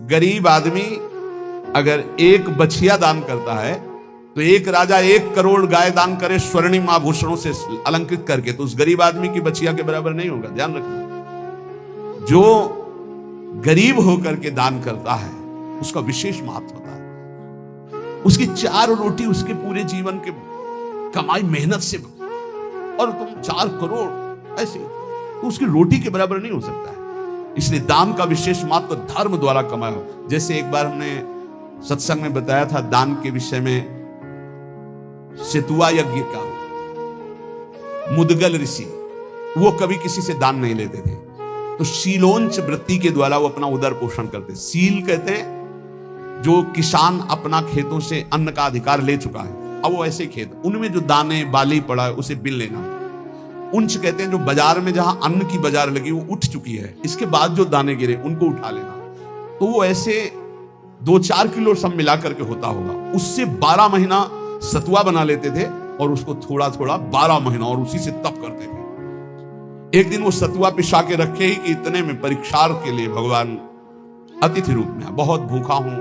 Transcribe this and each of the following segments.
गरीब आदमी अगर एक बछिया दान करता है तो एक राजा 1 करोड़ गाय दान करे स्वर्णिम आभूषणों से अलंकृत करके, तो उस गरीब आदमी की बछिया के बराबर नहीं होगा। ध्यान रखना, जो गरीब होकर के दान करता है उसका विशेष महत्व होता है। उसकी 4 रोटी उसके पूरे जीवन के कमाई मेहनत से, और तुम 4 करोड़ ऐसे, तो उसकी रोटी के बराबर नहीं हो सकता है। इसलिए दान का विशेष महत्व धर्म द्वारा कमाया हो। जैसे एक बार हमने सत्संग में बताया था दान के विषय में, सेतुआ यज्ञ का मुदगल ऋषि, वो कभी किसी से दान नहीं लेते थे, तो शीलोंच वृत्ति के द्वारा वो अपना उदर पोषण करते। सील कहते हैं जो किसान अपना खेतों से अन्न का अधिकार ले चुका है, अब वो ऐसे खेत उनमें जो दाने बाली पड़ा है उसे बिन लेना। उंच कहते हैं जो बाजार में जहां अन्न की बाजार लगी वो उठ चुकी है, इसके बाद जो दाने गिरे उनको उठा लेना। तो वो ऐसे 2-4 किलो सब मिला करके होता होगा, उससे 12 महीना सतुआ बना लेते थे और उसको थोड़ा थोड़ा 12 महीना और उसी से तप करते थे। एक दिन वो सतुआ पिसा के रखे ही कि इतने में परीक्षार के लिए भगवान अतिथि रूप में, बहुत भूखा हूं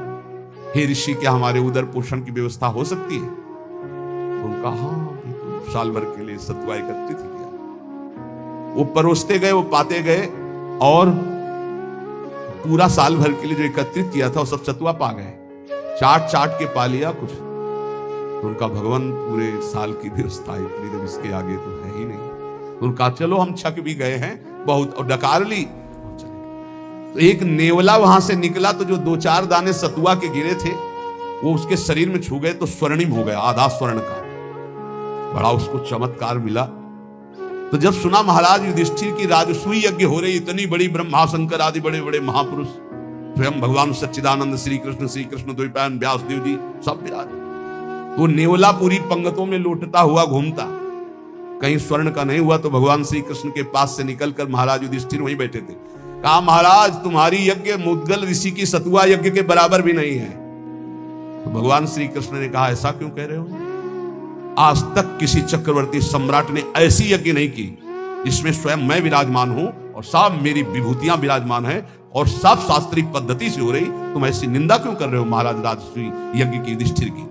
हे ऋषि, क्या हमारे उदर पोषण की व्यवस्था हो सकती है? तो उनका हाँ, तो साल भर के लिए सतुआ एकत्रित किया। वो परोसते गए, वो पाते गए, और पूरा साल भर के लिए जो एकत्रित किया था वो सब सतुआ पा गए। चाट चाट के पा लिया कुछ, तो उनका भगवान पूरे साल की व्यवस्था इतनी, जब इसके आगे तो है ही नहीं। तो उनका चलो हम छक भी गए हैं बहुत, और डकार ली। तो एक नेवला वहां से निकला, तो जो 2-4 दाने सतुआ के गिरे थे वो उसके शरीर में छू गए तो स्वर्णिम हो गया, आधा स्वर्ण का। बड़ा उसको चमत्कार मिला। तो जब सुना महाराज युधिष्ठिर की राजसूय यज्ञ हो रही, इतनी बड़ी ब्रह्मा शंकर आदि बड़े बड़े महापुरुष, स्वयं भगवान सच्चिदानंद श्री कृष्ण द्वैपायन व्यासदेव जी सब विराज, तो नेवला पूरी पंगतों में लौटता हुआ घूमता, कहीं स्वर्ण का नहीं हुआ। तो भगवान श्री कृष्ण के पास से निकलकर महाराज युधिष्ठिर वहीं बैठे थे। कहा महाराज तुम्हारी यज्ञ मुद्गल ऋषि की सतुआ यज्ञ के बराबर भी नहीं है। तो भगवान श्री कृष्ण ने कहा ऐसा क्यों कह रहे हो? आज तक किसी चक्रवर्ती सम्राट ने ऐसी यज्ञ नहीं की जिसमें स्वयं मैं विराजमान हूं और सब मेरी विभूतियां विराजमान है और सब शास्त्रीय पद्धति से हो रही, तुम ऐसी निंदा क्यों कर रहे हो महाराज राजसूय यज्ञ की युधिष्ठिर की?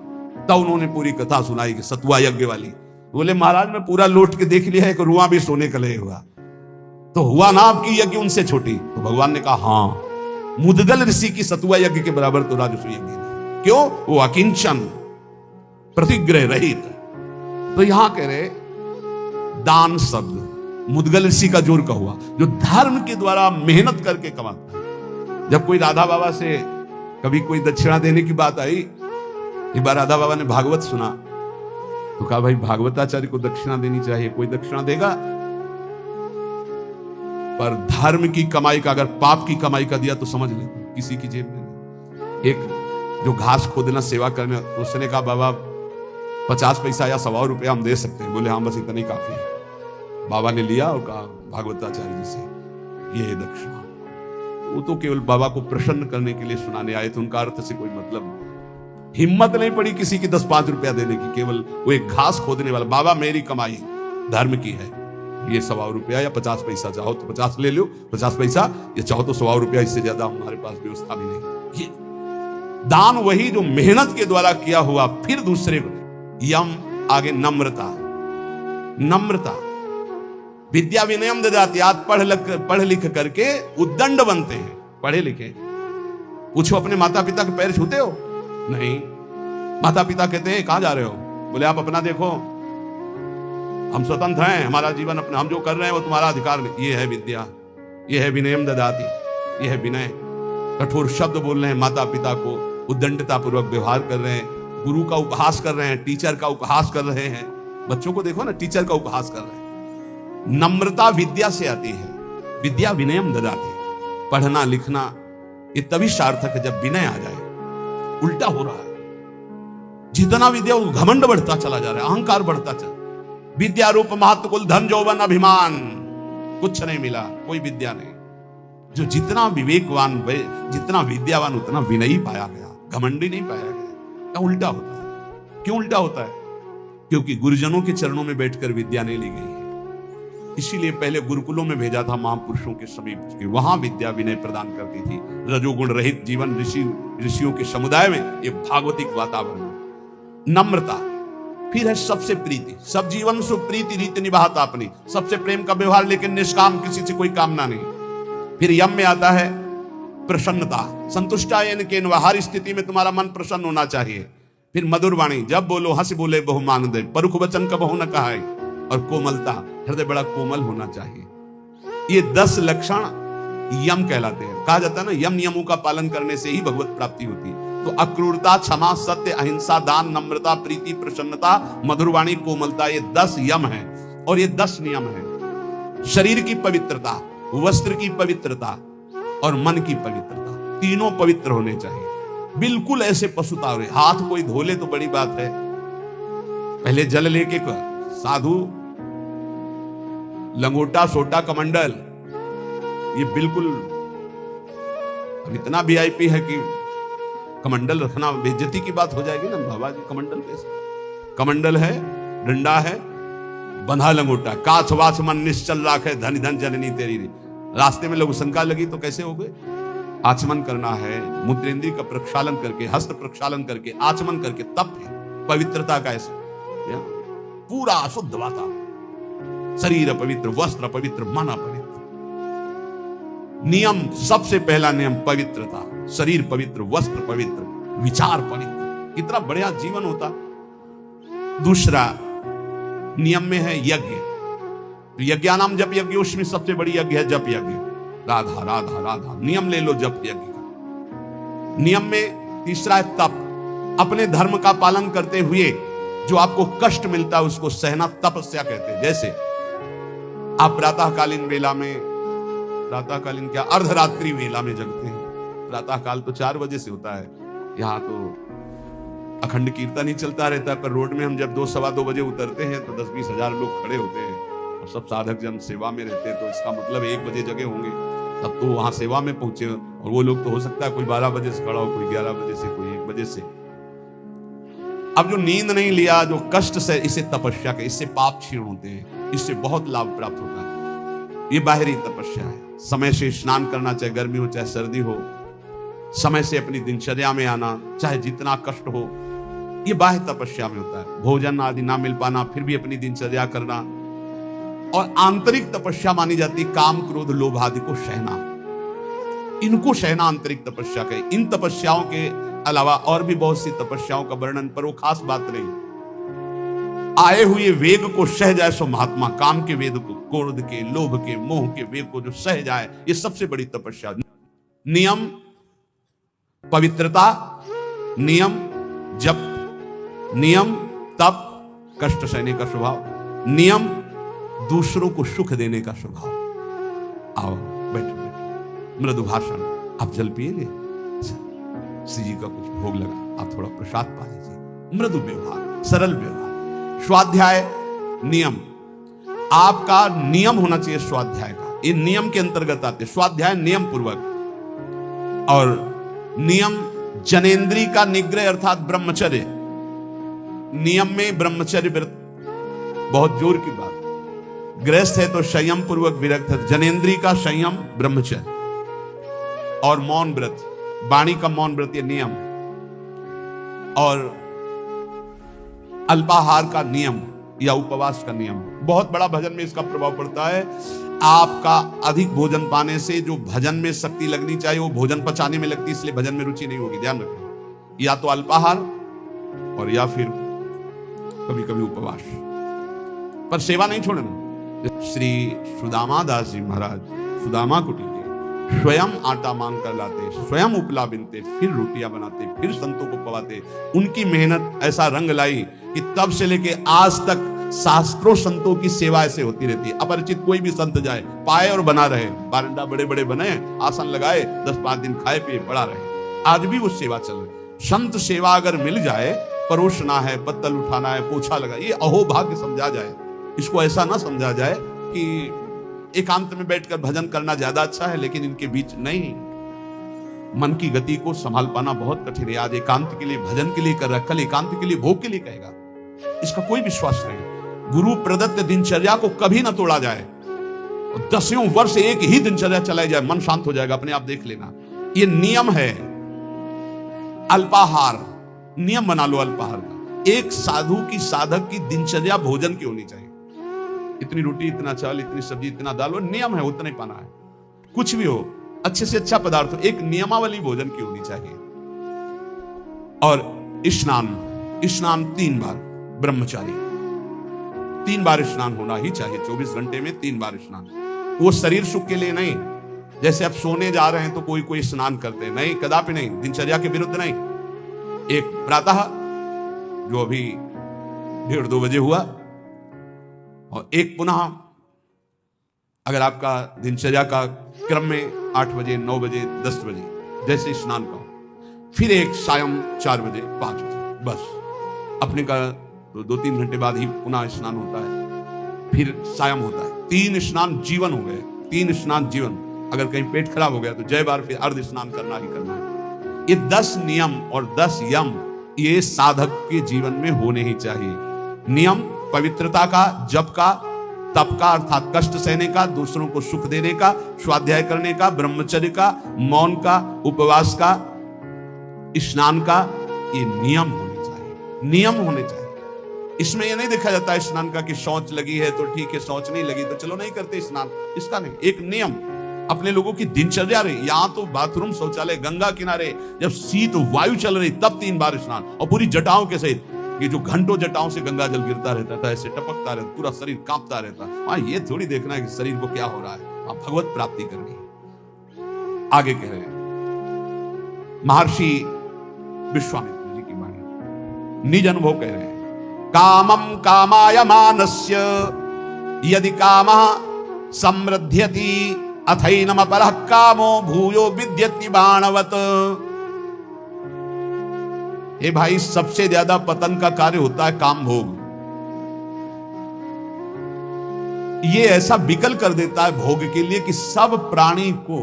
तब उन्होंने पूरी कथा सुनाई कि सतुआ यज्ञ वाली। बोले महाराज मैं पूरा लौट के देख लिया है कि रुआ भी सोने का ले हुआ, तो हुआ ना आपकी यज्ञ उनसे छोटी? तो भगवान ने कहा हाँ, मुदगल ऋषि की सतुआ यज्ञ के बराबर तो राजसूय यज्ञ नहीं। क्यों? वो अकिंचन प्रतिग्रह रहित। तो यहां कह रहे दान शब्द मुदगल ऋषि का जोर का हुआ, जो धर्म के द्वारा मेहनत करके कमाता है। जब कोई राधा बाबा से कभी कोई दक्षिणा देने की बात आई, एक बार राधा बाबा ने भागवत सुना तो कहा भाई भागवताचार्य को दक्षिणा देनी चाहिए, कोई दक्षिणा देगा? पर धर्म की कमाई का, अगर पाप की कमाई का दिया तो समझ ले किसी की जेब में। एक जो घास खोदना सेवा करने, उसने कहा बाबा 50 पैसा या 100 रुपया हम दे सकते हैं। बोले हाँ बस इतना ही काफी है। बाबा ने लिया और कहा भागवताचार्य जी से ये दक्षिणा। वो तो केवल बाबा को प्रसन्न करने के लिए सुनाने आए थे, उनका अर्थ से कोई मतलब, हिम्मत नहीं पड़ी किसी की 10-5 रुपया देने की। केवल वो एक घास खोदने वाला, बाबा मेरी कमाई धर्म की है, ये 100 रुपया या 50 पैसा, चाहो तो 50 ले लो 50 पैसा, या चाहो तो 100 रुपया, इससे ज्यादा हमारे पास व्यवस्था भी नहीं। ये दान वही जो मेहनत के द्वारा किया हुआ। फिर दूसरे यम आगे नम्रता, नम्रता विद्या विनयम ददाति। आज पढ़ लिख करके उद्दंड बनते हैं, पढ़े लिखे। पूछो अपने माता पिता के पैर छूते हो? नहीं। माता पिता कहते हैं कहां जा रहे हो? बोले आप अपना देखो, हम स्वतंत्र हैं, हमारा जीवन अपना, हम जो कर रहे हैं वो तुम्हारा अधिकार नहीं। ये है विद्या, ये है विनयम ददाति, ये है विनय। कठोर शब्द बोल रहे हैं माता पिता को, उद्दंडता पूर्वक व्यवहार कर रहे हैं, गुरु का उपहास कर रहे हैं, टीचर का उपहास कर रहे हैं। बच्चों को देखो ना, टीचर का उपहास कर रहे हैं। नम्रता विद्या से आती है, विद्या विनयम ददाति। पढ़ना लिखना ये तभी सार्थक है जब विनय आ जाए। उल्टा हो रहा है, जितना विद्या घमंड बढ़ता चला जा रहा है, अहंकार बढ़ता चला। विद्या रूप महत्व कुल धन जौवन अभिमान, कुछ नहीं मिला, कोई विद्या नहीं। जो जितना विवेकवान, जितना विद्यावान उतना विनयी पाया गया, घमंडी नहीं पाया गया। उल्टा होता है। क्यों उल्टा होता है? क्योंकि गुरुजनों के चरणों में बैठकर विद्या नहीं ली गई है। इसीलिए पहले गुरुकुलों में भेजा था महापुरुषों के समीप के, वहां विद्या विनय प्रदान करती थी। रजोगुण रहित जीवन ऋषियों के समुदाय में ये भागवतिक वातावरण। नम्रता, फिर है सबसे प्रीति, सब जीवन सु प्रीति रीति निभाता अपनी, सबसे प्रेम का व्यवहार लेकिन निष्काम, किसी से कोई कामना नहीं। फिर यम में आता है प्रसन्नता, संतुष्टायन के हर स्थिति में तुम्हारा मन प्रसन्न होना चाहिए। फिर मधुर वाणी, जब बोलो हंस बोले बहु मांग दे, परुख वचन का बहु न कहा। और कोमलता, हृदय बड़ा कोमल होना चाहिए। ये 10 लक्षण यम कहलाते हैं। कहा जाता है ना, यम नियमों का पालन करने से ही भगवत प्राप्ति होती है। तो अक्रूरता, क्षमा, सत्य, अहिंसा, दान, नम्रता, प्रीति, प्रसन्नता, मधुरवाणी, कोमलता, ये 10 यम है और ये 10 नियम है। शरीर की पवित्रता, वस्त्र की पवित्रता और मन की पवित्रता, तीनों पवित्र होने चाहिए। बिल्कुल ऐसे पशुतावरे, हाथ कोई धोले तो बड़ी बात है, पहले जल लेके साधु लंगोटा सोटा कमंडल, ये बिल्कुल अब इतना वीआईपी है कि कमंडल रखना बेइज्जती की बात हो जाएगी ना। बाबा जी कमंडल कैसे? कमंडल है, डंडा है, बंधा लंगोटा, काछ वाछ मन निश्चल राखे, धन धन जननी तेरी। रास्ते में लोग शंका लगी तो कैसे हो गए? आचमन करना है, मूत्रेंद्रिय का प्रक्षालन करके, हस्त प्रक्षालन करके, आचमन करके, तप है पवित्रता का। ऐसे पूरा शुद्ध वातावरण, शरीर पवित्र, वस्त्र पवित्र, मन पवित्र। नियम, सबसे पहला नियम पवित्रता, शरीर पवित्र, वस्त्र पवित्र, विचार पवित्र, कितना बढ़िया जीवन होता। दूसरा नियम में है यज्ञ, यज्ञानाम जप यज्ञ, उसमें सबसे बड़ी यज्ञ है जप यज्ञ। राधा राधा राधा, नियम ले लो जप यज्ञ का। नियम में तीसरा है तप, अपने धर्म का पालन करते हुए जो आपको कष्ट मिलता है उसको सहना तपस्या कहते हैं। जैसे आप प्रातःकालीन वेला में, प्रातःकालीन क्या, अर्धरात्रि वेला में जगते हैं। प्रातःकाल तो 4 बजे से होता है, यहाँ तो अखंड कीर्तन ही चलता रहता है। पर रोड में हम जब 2 सवा 2 बजे उतरते हैं तो 10-20 हजार लोग खड़े होते हैं और सब साधक जन सेवा में रहते हैं। तो इसका मतलब 1 बजे जगे होंगे, तब तो वहां सेवा में पहुंचे। और वो लोग तो हो सकता है कोई 12 बजे से खड़ा हो, कोई 11 बजे से, कोई 1 बजे से। अब जो नींद नहीं लिया, जो कष्ट से, इसे तपस्या के, इससे पाप क्षीण होते हैं, इससे बहुत लाभ प्राप्त होता है। ये बाहरी तपस्या है। समय से स्नान करना, चाहे गर्मी हो चाहे सर्दी हो, समय से अपनी दिनचर्या में आना, चाहे जितना कष्ट हो, ये बाह्य तपस्या में होता है। भोजन आदि ना मिल पाना, फिर भी अपनी दिनचर्या करना। और आंतरिक तपस्या मानी जाती है काम क्रोध लोभ आदि को सहना, इनको सहना आंतरिक तपस्या कहे। इन तपस्याओं के अलावा और भी बहुत सी तपस्याओं का वर्णन, पर वो खास बात नहीं। आए हुए वेग को सह जाए सो महात्मा, काम के वेग को, क्रोध के, लोभ के, मोह के वेग को जो सह जाए, ये सबसे बड़ी तपस्या। नियम पवित्रता, नियम जप, नियम तप, कष्ट सहने का स्वभाव, नियम दूसरों को सुख देने का स्वभाव। आओ बैठो बैठो, मृदु भाषण। आप जल पिएंगे? श्री जी का कुछ भोग लगा, आप थोड़ा प्रसाद पा लीजिए। मृदु व्यवहार, सरल व्यवहार। स्वाध्याय नियम, आपका नियम होना चाहिए स्वाध्याय का। ये नियम के अंतर्गत आते। स्वाध्याय नियम पूर्वक। और नियम जनेन्द्रिय का निग्रह अर्थात ब्रह्मचर्य। नियम में ब्रह्मचर्य व्रत बहुत जोर की बात। गृहस्थ है तो संयम पूर्वक विरक्त है। जनेन्द्रिय का संयम ब्रह्मचर्य और मौन व्रत, वाणी का मौन व्रत, ये नियम। और अल्पाहार का नियम या उपवास का नियम। बहुत बड़ा भजन में इसका प्रभाव पड़ता है। आपका अधिक भोजन पाने से जो भजन में शक्ति लगनी चाहिए वो भोजन पचाने में लगती है, इसलिए भजन में रुचि नहीं होगी। ध्यान रखना, या तो अल्पाहार और या फिर कभी कभी उपवास, पर सेवा नहीं छोड़ना। श्री सुदामा दास जी महाराज सुदामा कुटी के स्वयं आटा मांग कर लाते, स्वयं उपला बिनते, फिर रोटियां बनाते, फिर संतों को पवाते। उनकी मेहनत ऐसा रंग लाई कि तब से लेके आज तक शास्त्रों संतों की सेवा ऐसे होती रहती है। अपरिचित कोई भी संत जाए, पाए और बना रहे। बारंडा बड़े बड़े बने, आसन लगाए, 10-5 दिन खाए पिए पड़ा रहे। आज भी वो सेवा चल रही। संत सेवा अगर मिल जाए, परोसना है, पत्तल उठाना है, पोछा लगा, ये अहोभाग्य समझा जाए। इसको ऐसा ना समझा जाए कि एकांत में बैठकर भजन करना ज्यादा अच्छा है, लेकिन इनके बीच नहीं। मन की गति को संभाल पाना बहुत कठिन है। आज एकांत के लिए भजन के लिए कर रहा है, कल एकांत के लिए भोग के लिए कहेगा, इसका कोई विश्वास नहीं। गुरु प्रदत्त दिनचर्या को कभी ना तोड़ा जाए। और 10 वर्ष एक ही दिनचर्या चलाई जाए, मन शांत हो जाएगा, अपने आप देख लेना। ये नियम है। अल्पाहार नियम बना लो अल्पाहार का। एक साधु की, साधक की दिनचर्या भोजन की होनी चाहिए। इतनी रोटी, इतना चावल, इतनी सब्जी, इतना दाल, वो नियम है, उतना ही पाना है। कुछ भी हो, अच्छे से अच्छा पदार्थ हो, एक नियमावली भोजन की होनी चाहिए। और स्नान 3 बार, ब्रह्मचारी 3 बार स्नान होना ही चाहिए। 24 घंटे में 3 बार स्नान। वो शरीर सुख के लिए नहीं, जैसे अब सोने जा रहे हैं तो कोई स्नान करते हैं, नहीं, कदापि नहीं, दिनचर्या के विरुद्ध नहीं। एक प्रातः जो अभी 1:30-2 बजे हुआ, और एक पुनः अगर आपका दिनचर्या का क्रम में 8 बजे, 9 बजे, 10 बजे जैसे स्नान का, फिर एक सायं 4 बजे, 5 बजे, बस अपने का 2-3 घंटे बाद ही पुनः स्नान होता है, फिर सायं होता है। 3 स्नान जीवन हो गए, 3 स्नान जीवन। अगर कहीं पेट खराब हो गया तो जय बार फिर अर्ध स्नान करना ही करना है। ये 10 नियम और 10 यम ये साधक के जीवन में होने ही चाहिए। नियम पवित्रता का, जप का, तप का अर्थात कष्ट सहने का, दूसरों को सुख देने का, स्वाध्याय करने का, ब्रह्मचर्य का, मौन का, उपवास का, स्नान का, ये नियम होने चाहिए। नियम होने चाहिए। इसमें ये नहीं देखा जाता है स्नान का कि शौच लगी है तो ठीक है, शौच नहीं लगी तो चलो नहीं करते स्नान, इसका नहीं। एक नियम अपने लोगों की दिनचर्या रही। यहां तो बाथरूम, शौचालय, गंगा किनारे जब शीत वायु चल रही तब 3 बार स्नान, और पूरी जटाओं के सहित। ये जो घंटों जटाओं से गंगा जल गिरता रहता था, ऐसे टपकता रहता, पूरा शरीर कांपता रहता। वहां ये थोड़ी देखना है कि शरीर को क्या हो रहा है, आप भगवत प्राप्ति करनी है। आगे कह रहे हैं महर्षि विश्वामित्र जी की वाणी, निज अनुभव कह रहे हैं। कामम कामाय मानस्य यदि कामः समृद्ध्यति अथैनम अपरः कामो भूयो विद्यति बाणवत। ए भाई, सबसे ज्यादा पतन का कार्य होता है काम भोग। ये ऐसा विकल कर देता है भोग के लिए कि सब प्राणी को,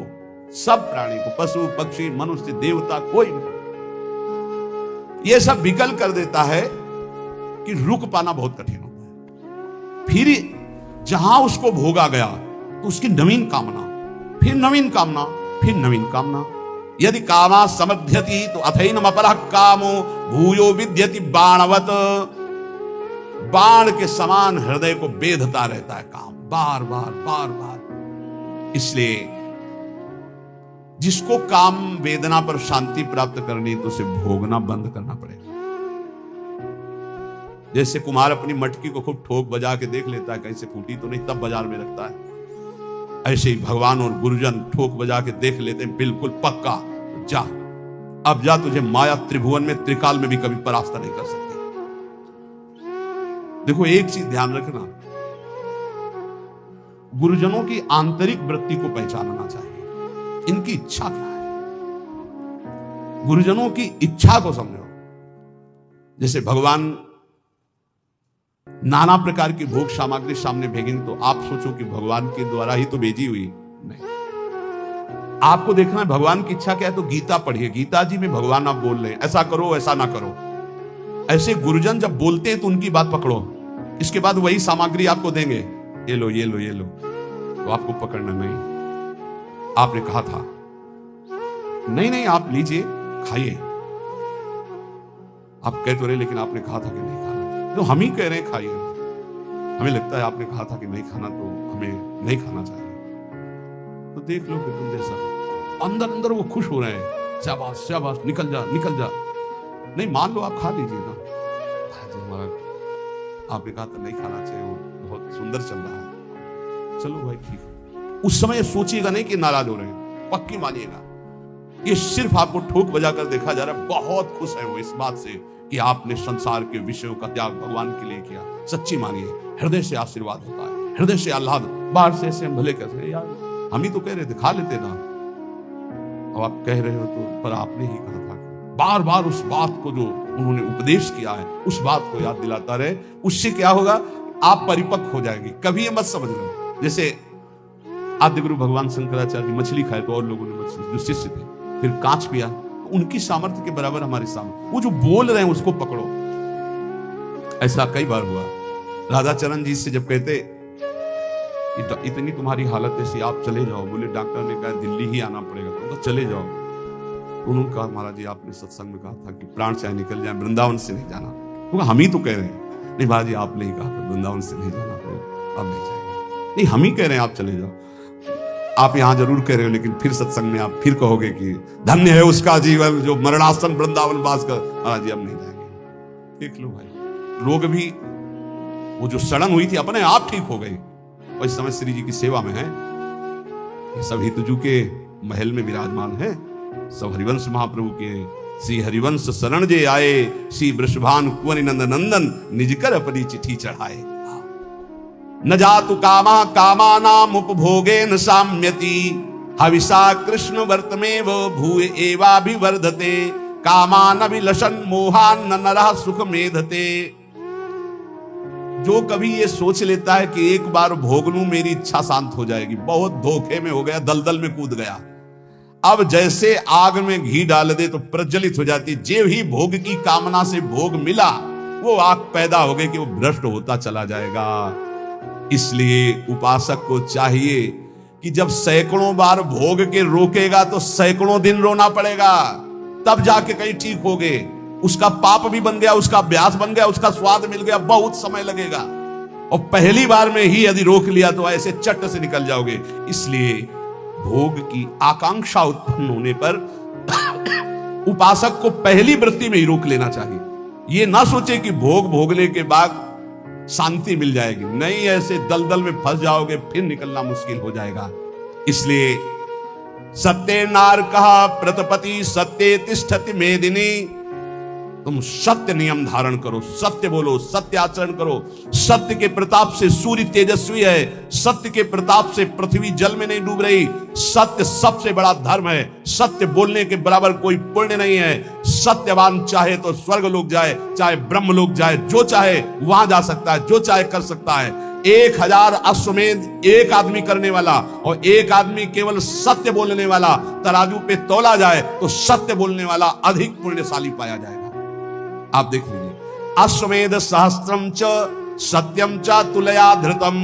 पशु पक्षी मनुष्य देवता कोई नहीं, ये सब विकल कर देता है कि रुक पाना बहुत कठिन होता है। फिर जहां उसको भोगा गया तो उसकी नवीन कामना, फिर नवीन कामना, फिर नवीन कामना। यदि कामा समध्यति तो अथैनम अपरः कामो भूयो विद्यति बाणवत। बाण के समान हृदय को बेधता रहता है काम, बार बार बार बार। इसलिए जिसको काम वेदना पर शांति प्राप्त करनी तो उसे भोगना बंद करना पड़ेगा। जैसे कुम्हार अपनी मटकी को खूब ठोक बजा के देख लेता है कहीं से फूटी तो नहीं, तब बाजार में रखता है, ऐसे ही भगवान और गुरुजन ठोक बजा के देख लेते हैं बिल्कुल पक्का, जा अब जा, तुझे माया त्रिभुवन में त्रिकाल में भी कभी परास्त नहीं कर सकते। देखो एक चीज ध्यान रखना, गुरुजनों की आंतरिक वृत्ति को पहचानना चाहिए, इनकी इच्छा क्या है। गुरुजनों की इच्छा को समझो। जैसे भगवान नाना प्रकार की भोग सामग्री सामने भेजेंगे तो आप सोचो कि भगवान के द्वारा ही तो भेजी हुई, नहीं। आपको देखना है भगवान की इच्छा क्या है, तो गीता पढ़िए। गीता जी में भगवान आप बोल रहे हैं ऐसा करो ऐसा ना करो। ऐसे गुरुजन जब बोलते हैं तो उनकी बात पकड़ो, इसके बाद वही सामग्री आपको देंगे, ये लो ये लो ये लो, तो आपको पकड़ना नहीं। आपने कहा था नहीं नहीं आप लीजिए खाइए, आप कह तो रहे लेकिन आपने कहा था कि नहीं खाना, तो हम ही कह रहे हैं खाइए। हमें लगता है आपने कहा था कि नहीं खाना तो हमें नहीं खाना चाहिए, तो देख लो कि तुम जैसा अंदर अंदर वो खुश हो रहे हैं, शाबाश शाबाश निकल जा निकल जा। नहीं मान लो आप खा लीजिए ना, आपने कहा था नहीं खाना चाहिए, वो बहुत सुंदर चल रहा है, चलो भाई ठीक है। उस समय सोचिएगा नहीं कि नाराज हो रहे हैं, पक्की मानिएगा ये सिर्फ आपको ठोक बजा कर देखा जा रहा है। बहुत खुश है वो इस बात से कि आपने संसार के विषयों का त्याग भगवान के लिए किया। सच्ची मानिए, हृदय से आशीर्वाद होता है, हृदय से आह्लाद। बाहर से ऐसे हम भले कैसे यार हम ही तो कह रहे थे खा लेते ना, अब आप कह रहे हो तो, पर आपने ही कहा था। बार बार उस बात को जो उन्होंने उपदेश किया है उस बात को याद दिलाता रहे, उससे क्या होगा आप परिपक्व हो जाएंगे। कभी ये मत समझ लो जैसे आद्य गुरु भगवान शंकराचार्य मछली खाए तो और लोगों ने मछली, जो शिष्य थे, फिर कांच पिया, तो उनकी सामर्थ्य के बराबर हमारे सामर्थ्य, वो जो बोल रहे हैं उसको पकड़ो। ऐसा कई बार हुआ। राधाचरण जी से जब कहते कि इतनी तुम्हारी हालत ऐसी, आप चले जाओ। बोले डॉक्टर ने कहा दिल्ली ही आना पड़ेगा। तो चले जाओ। उन्होंने कहा महाराज जी आपने सत्संग में कहा था कि प्राण चाहे निकल जाए वृंदावन से नहीं जाना। तो हम ही तो कह रहे हैं। नहीं महाराज जी आपने ही कहा था वृंदावन से नहीं जाना, तो अब नहीं जाएंगे। नहीं हम ही कह रहे हैं आप चले जाओ। आप यहां जरूर कह रहे हो, लेकिन फिर सत्संग में आप फिर कहोगे कि धन्य है उसका जीवन जो मरणासन वृंदावन वास कर। महाराज जी अब नहीं जाएंगे। देख लो भाई, रोग भी वो जो सड़न हुई थी अपने आप ठीक हो गई। और इस समय श्री जी की सेवा में है। ये सब हितजू के महल में विराजमान है। सब हरिवंश महाप्रभु के। श्री हरिवंश शरण जे आए, श्री वृषभान कुंवर नंद नंदन निजकर अपनी चिट्ठी चढ़ाए। न जातु कामा कामानाम उपभोगे न साम्यति, हविषा कृष्ण वर्तमेव भूय एवाभिवर्धते, कामान अभिलषन् मोहान न नरः सुख मेधते। जो कभी ये सोच लेता है कि एक बार भोग लूं मेरी इच्छा शांत हो जाएगी, बहुत धोखे में हो गया, दलदल में कूद गया। अब जैसे आग में घी डाल दे तो प्रज्वलित हो जाती। जे ही भोग की कामना से भोग मिला, वो आग पैदा हो गई कि वो भ्रष्ट होता चला जाएगा। इसलिए उपासक को चाहिए कि जब सैकड़ों बार भोग के रोकेगा तो सैकड़ों दिन रोना पड़ेगा, तब जाके कहीं ठीक हो गए। उसका पाप भी बन गया, उसका अभ्यास बन गया, उसका स्वाद मिल गया, बहुत समय लगेगा। और पहली बार में ही यदि रोक लिया तो ऐसे चट से निकल जाओगे। इसलिए भोग की आकांक्षा उत्पन्न होने पर उपासक को पहली वृत्ति में ही रोक लेना चाहिए। ये ना सोचे कि भोग भोगने के बाद शांति मिल जाएगी। नहीं, ऐसे दलदल में फंस जाओगे, फिर निकलना मुश्किल हो जाएगा। इसलिए सत्य नार कहा प्रतपति सत्य तिष्ठति मेदिनी। तुम सत्य नियम धारण करो, सत्य बोलो, सत्य आचरण करो। सत्य के प्रताप से सूर्य तेजस्वी है, सत्य के प्रताप से पृथ्वी जल में नहीं डूब रही। सत्य सबसे बड़ा धर्म है। सत्य बोलने के बराबर कोई पुण्य नहीं है। सत्यवान चाहे तो स्वर्ग लोक जाए, चाहे ब्रह्म लोक जाए, जो चाहे वहां जा सकता है, जो चाहे कर सकता है। 1000 अश्वमेध एक आदमी करने वाला और एक आदमी केवल सत्य बोलने वाला तराजू पे तोला जाए तो सत्य बोलने वाला अधिक पुण्यशाली पाया जाएगा। आप देख लीजिए, अश्वमेध सहस्त्रम च सत्यम च तुलया धृतम,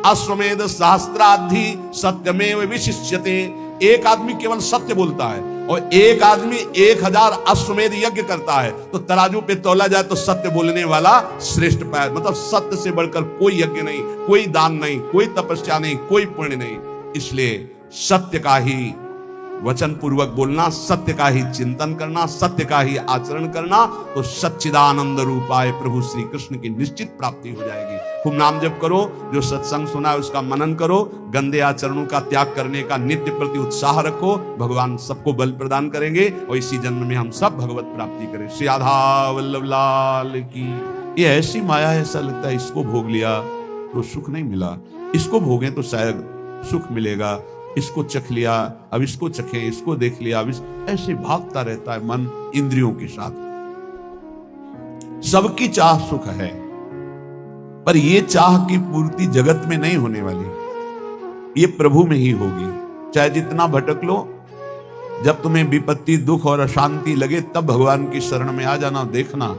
अश्वमेध सहस्त्राधि सत्यमेव विशिष्यते। एक आदमी केवल सत्य बोलता है और एक आदमी 1000 अश्वमेध यज्ञ करता है, तो तराजू पे तोला जाए तो सत्य बोलने वाला श्रेष्ठ पाया। मतलब सत्य से बढ़कर कोई यज्ञ नहीं, कोई दान नहीं, कोई तपस्या नहीं, कोई पुण्य नहीं। इसलिए सत्य का ही वचन पूर्वक बोलना, सत्य का ही चिंतन करना, सत्य का ही आचरण करना, तो सच्चिदानंद रूपाय प्रभु श्री कृष्ण की निश्चित प्राप्ति हो जाएगी। खूब नाम जप करो, जो सत्संग सुना है उसका मनन करो, गंदे आचरणों का त्याग करने का नित्य प्रति उत्साह रखो। भगवान सबको बल प्रदान करेंगे और इसी जन्म में हम सब भगवत प्राप्ति करें। श्री राधा वल्लभ लाल की। ये ऐसी माया है, ऐसा लगता है इसको भोग लिया तो सुख नहीं मिला, इसको भोगें तो शायद सुख मिलेगा, इसको चख लिया अब इसको चखे, इसको देख लिया अब ऐसे भागता रहता है मन इंद्रियों के साथ। सबकी चाह सुख है, पर यह चाह की पूर्ति जगत में नहीं होने वाली, ये प्रभु में ही होगी। चाहे जितना भटक लो, जब तुम्हें विपत्ति दुख और अशांति लगे तब भगवान की शरण में आ जाना। देखना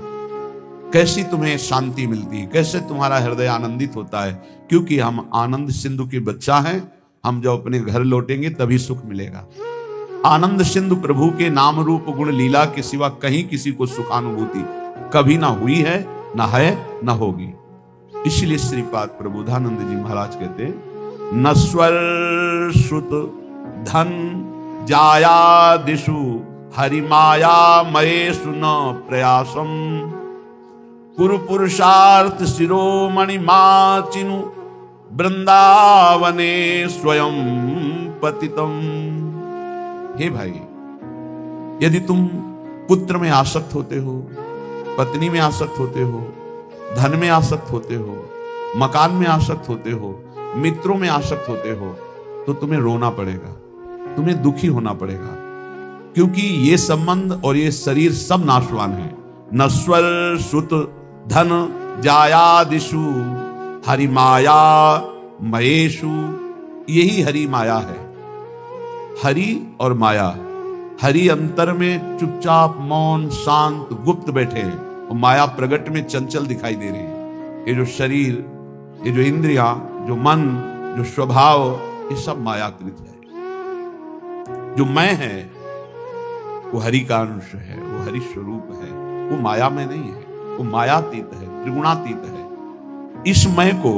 कैसी तुम्हें शांति मिलती, कैसे तुम्हारा हृदय आनंदित होता है, क्योंकि हम आनंद सिंधु के बच्चा हैं। हम जब अपने घर लौटेंगे तभी सुख मिलेगा। आनंद सिंधु प्रभु के नाम रूप गुण लीला के सिवा कहीं किसी को सुखानुभूति कभी ना हुई है, ना है, ना होगी। इसलिए श्रीपाद प्रबोधानंद जी महाराज कहते हैं, नश्वर श्रुत धन जाया दिशु हरिमाया मयेषु न प्रयासम, पुर पुरुषार्थ शिरोमणि माचिनु वृंदावने स्वयं पतितम। हे भाई, यदि तुम पुत्र में आसक्त होते हो, पत्नी में आसक्त होते हो, धन में आसक्त होते हो, मकान में आसक्त होते हो, मित्रों में आसक्त होते हो, तो तुम्हें रोना पड़ेगा, तुम्हें दुखी होना पड़ेगा, क्योंकि ये संबंध और ये शरीर सब नाशवान है। नश्वर सुत धन जायादिषु हरि माया मयेषु, यही हरि माया है। हरि और माया, हरि अंतर में चुपचाप मौन शांत गुप्त बैठे हैं और माया प्रगट में चंचल दिखाई दे रही है। ये जो शरीर, ये जो इंद्रियां, जो मन, जो स्वभाव, ये सब मायाकृत है। जो मैं है वो हरि का अंश है, वो हरि स्वरूप है, वो माया में नहीं है, वो मायातीत है, त्रिगुणातीत है। इस मैं को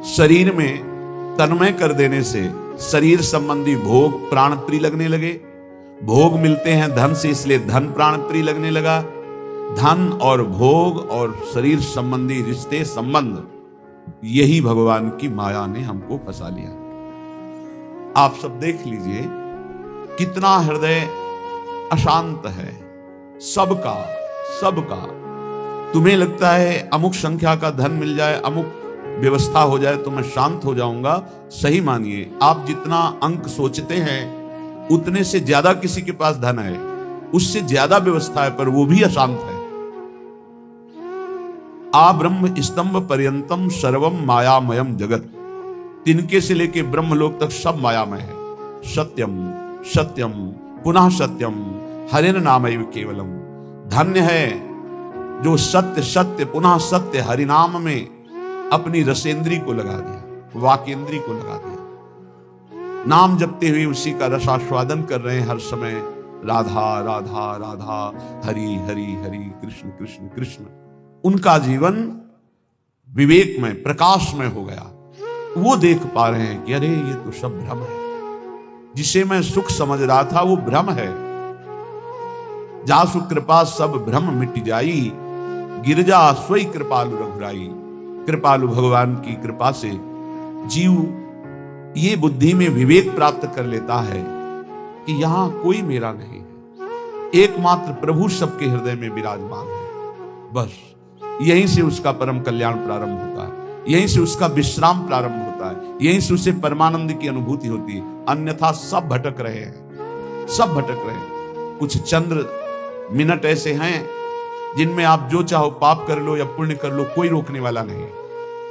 शरीर में तन्मय कर देने से शरीर संबंधी भोग प्राण प्रिय लगने लगे। भोग मिलते हैं धन से, इसलिए धन प्राण प्रिय लगने लगा। धन और भोग और शरीर संबंधी रिश्ते संबंध, यही भगवान की माया ने हमको फंसा लिया। आप सब देख लीजिए कितना हृदय अशांत है सबका सबका। तुम्हें लगता है अमुक संख्या का धन मिल जाए, अमुक व्यवस्था हो जाए तो मैं शांत हो जाऊंगा। सही मानिए, आप जितना अंक सोचते हैं उतने से ज्यादा किसी के पास धन है, उससे ज्यादा व्यवस्था है, पर वो भी अशांत है। आ ब्रह्म स्तंभ पर्यंतम सर्वम मायामयम जगत, तिनके से लेके ब्रह्मलोक तक सब मायामय है। सत्यम सत्यम पुनः सत्यम हरिन नामैव केवलम। धन्य है जो सत्य सत्य पुनः सत्य हरिनाम में अपनी रसेंद्री को लगा दिया, वाकेंद्री को लगा दिया। नाम जपते हुए उसी का रसास्वादन कर रहे हैं हर समय। राधा राधा राधा, हरि हरि हरि, कृष्ण कृष्ण कृष्ण। उनका जीवन विवेक में प्रकाश में हो गया। वो देख पा रहे हैं कि अरे ये तो सब भ्रम है, जिसे मैं सुख समझ रहा था वो भ्रम है। जासु कृपा सब भ्रम मिट जाई, गिरजा सोई कृपालु रघुराई। कृपालु भगवान की कृपा से जीव ये बुद्धि में विवेक प्राप्त कर लेता है कि यहां कोई मेरा नहीं है, एकमात्र प्रभु सबके हृदय में विराजमान है। बस यहीं से उसका परम कल्याण प्रारंभ होता है, यहीं से उसका विश्राम प्रारंभ होता है, यहीं से उसे परमानंद की अनुभूति होती है। अन्यथा सब भटक रहे हैं, सब भटक रहे हैं। कुछ चंद्र मिनट ऐसे हैं जिनमें आप जो चाहो पाप कर लो या पुण्य कर लो, कोई रोकने वाला नहीं,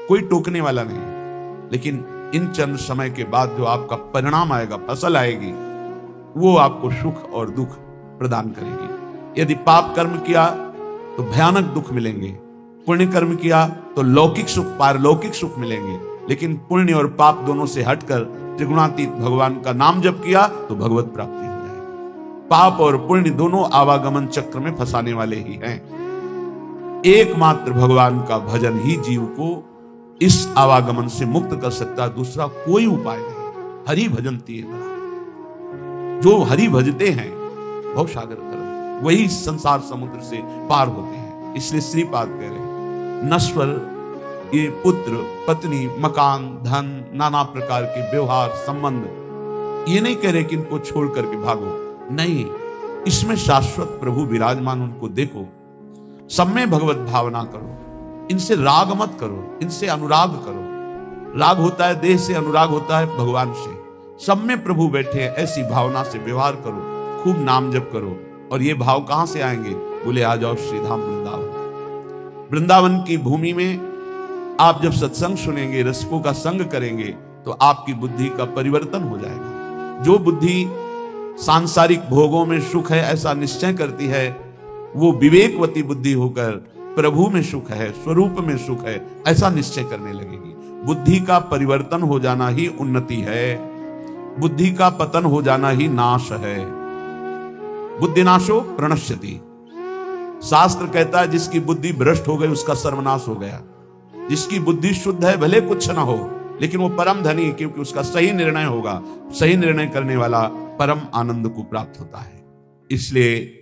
कोई टोकने वाला नहीं। लेकिन इन चंद समय के बाद जो आपका परिणाम आएगा, फसल आएगी, वो आपको सुख और दुख प्रदान करेगी। यदि पाप कर्म किया तो भयानक दुख मिलेंगे, पुण्य कर्म किया तो लौकिक सुख पारलौकिक सुख मिलेंगे। लेकिन पुण्य और पाप दोनों से हटकर त्रिगुणातीत भगवान का नाम जप किया तो भगवत प्राप्ति हो जाएगी। पाप और पुण्य दोनों आवागमन चक्र में फंसाने वाले ही हैं। एकमात्र भगवान का भजन ही जीव को इस आवागमन से मुक्त कर सकता है, दूसरा कोई उपाय नहीं। हरि भजन्ति नरः, जो हरि भजते हैं भव सागर तरफ, वही संसार समुद्र से पार होते हैं। इसलिए श्रीपाद कह रहे हैं नश्वर ये पुत्र पत्नी मकान धन नाना प्रकार के व्यवहार संबंध, ये नहीं कह रहे कि इनको छोड़ करके भागो, नहीं, इसमें शाश्वत प्रभु विराजमान, उनको देखो, सब में भगवत भावना करो, इनसे राग मत करो, इनसे अनुराग करो। राग होता है देह से, अनुराग होता है भगवान से। सब में प्रभु बैठे हैं, ऐसी भावना से व्यवहार करो, खूब नाम जप करो। और ये भाव कहां से आएंगे? बोले आ जाओ श्रीधाम वृंदावन। वृंदावन की भूमि में आप जब सत्संग सुनेंगे, रसिकों का संग करेंगे, तो आपकी बुद्धि का परिवर्तन हो जाएगा। जो बुद्धि सांसारिक भोगों में सुख है ऐसा निश्चय करती है, वो विवेकवती बुद्धि होकर प्रभु में सुख है, स्वरूप में सुख है, ऐसा निश्चय करने लगेगी। बुद्धि का परिवर्तन हो जाना ही उन्नति है, बुद्धि का पतन हो जाना ही नाश है। बुद्धिनाशो प्रणश्यति। शास्त्र कहता है जिसकी बुद्धि भ्रष्ट हो गई उसका सर्वनाश हो गया। जिसकी बुद्धि शुद्ध है भले कुछ ना हो, लेकिन वो परम धनी, क्योंकि उसका सही निर्णय होगा। सही निर्णय करने वाला परम आनंद को प्राप्त होता है। इसलिए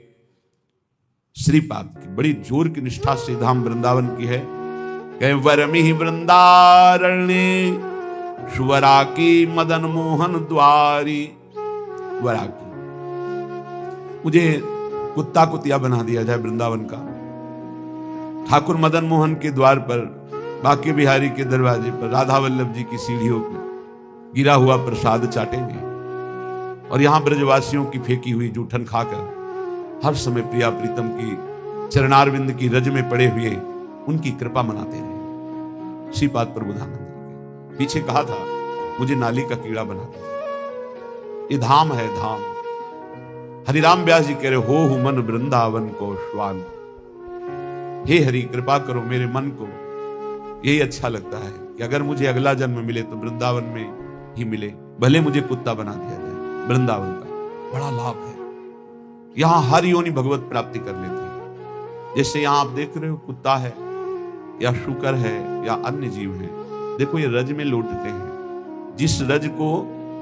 श्रीपाद की बड़ी जोर की निष्ठा से धाम वृंदावन की है। कहे वरमिहि वृंदारण्ये सुवरा की मदन मोहन द्वारी। वरा की मुझे कुत्ता कुतिया बना दिया जाए वृंदावन का। ठाकुर मदन मोहन के द्वार पर, बांके बिहारी के दरवाजे पर, राधा वल्लभ जी की सीढ़ियों पर गिरा हुआ प्रसाद चाटेंगे और यहां ब्रजवासियों की फेंकी हुई जूठन खाकर हर समय प्रिया प्रीतम की चरणारविंद की रज में पड़े हुए उनकी कृपा मनाते रहे। श्रीपाद प्रबोधानंद के पीछे कहा था मुझे नाली का कीड़ा बना दो। ये धाम है, धाम। हरिराम व्यास जी कह रहे हो मन वृंदावन को श्वान। हे हरि कृपा करो मेरे मन को, यही अच्छा लगता है। कि अगर मुझे अगला जन्म मिले तो वृंदावन में ही मिले, भले मुझे कुत्ता बना दिया जाए। वृंदावन का बड़ा लाभ है, यहां हर योनि भगवत प्राप्ति कर लेती है। जैसे यहां आप देख रहे हो, कुत्ता है या शुकर है या अन्य जीव है, देखो ये रज में लौटते हैं। जिस रज को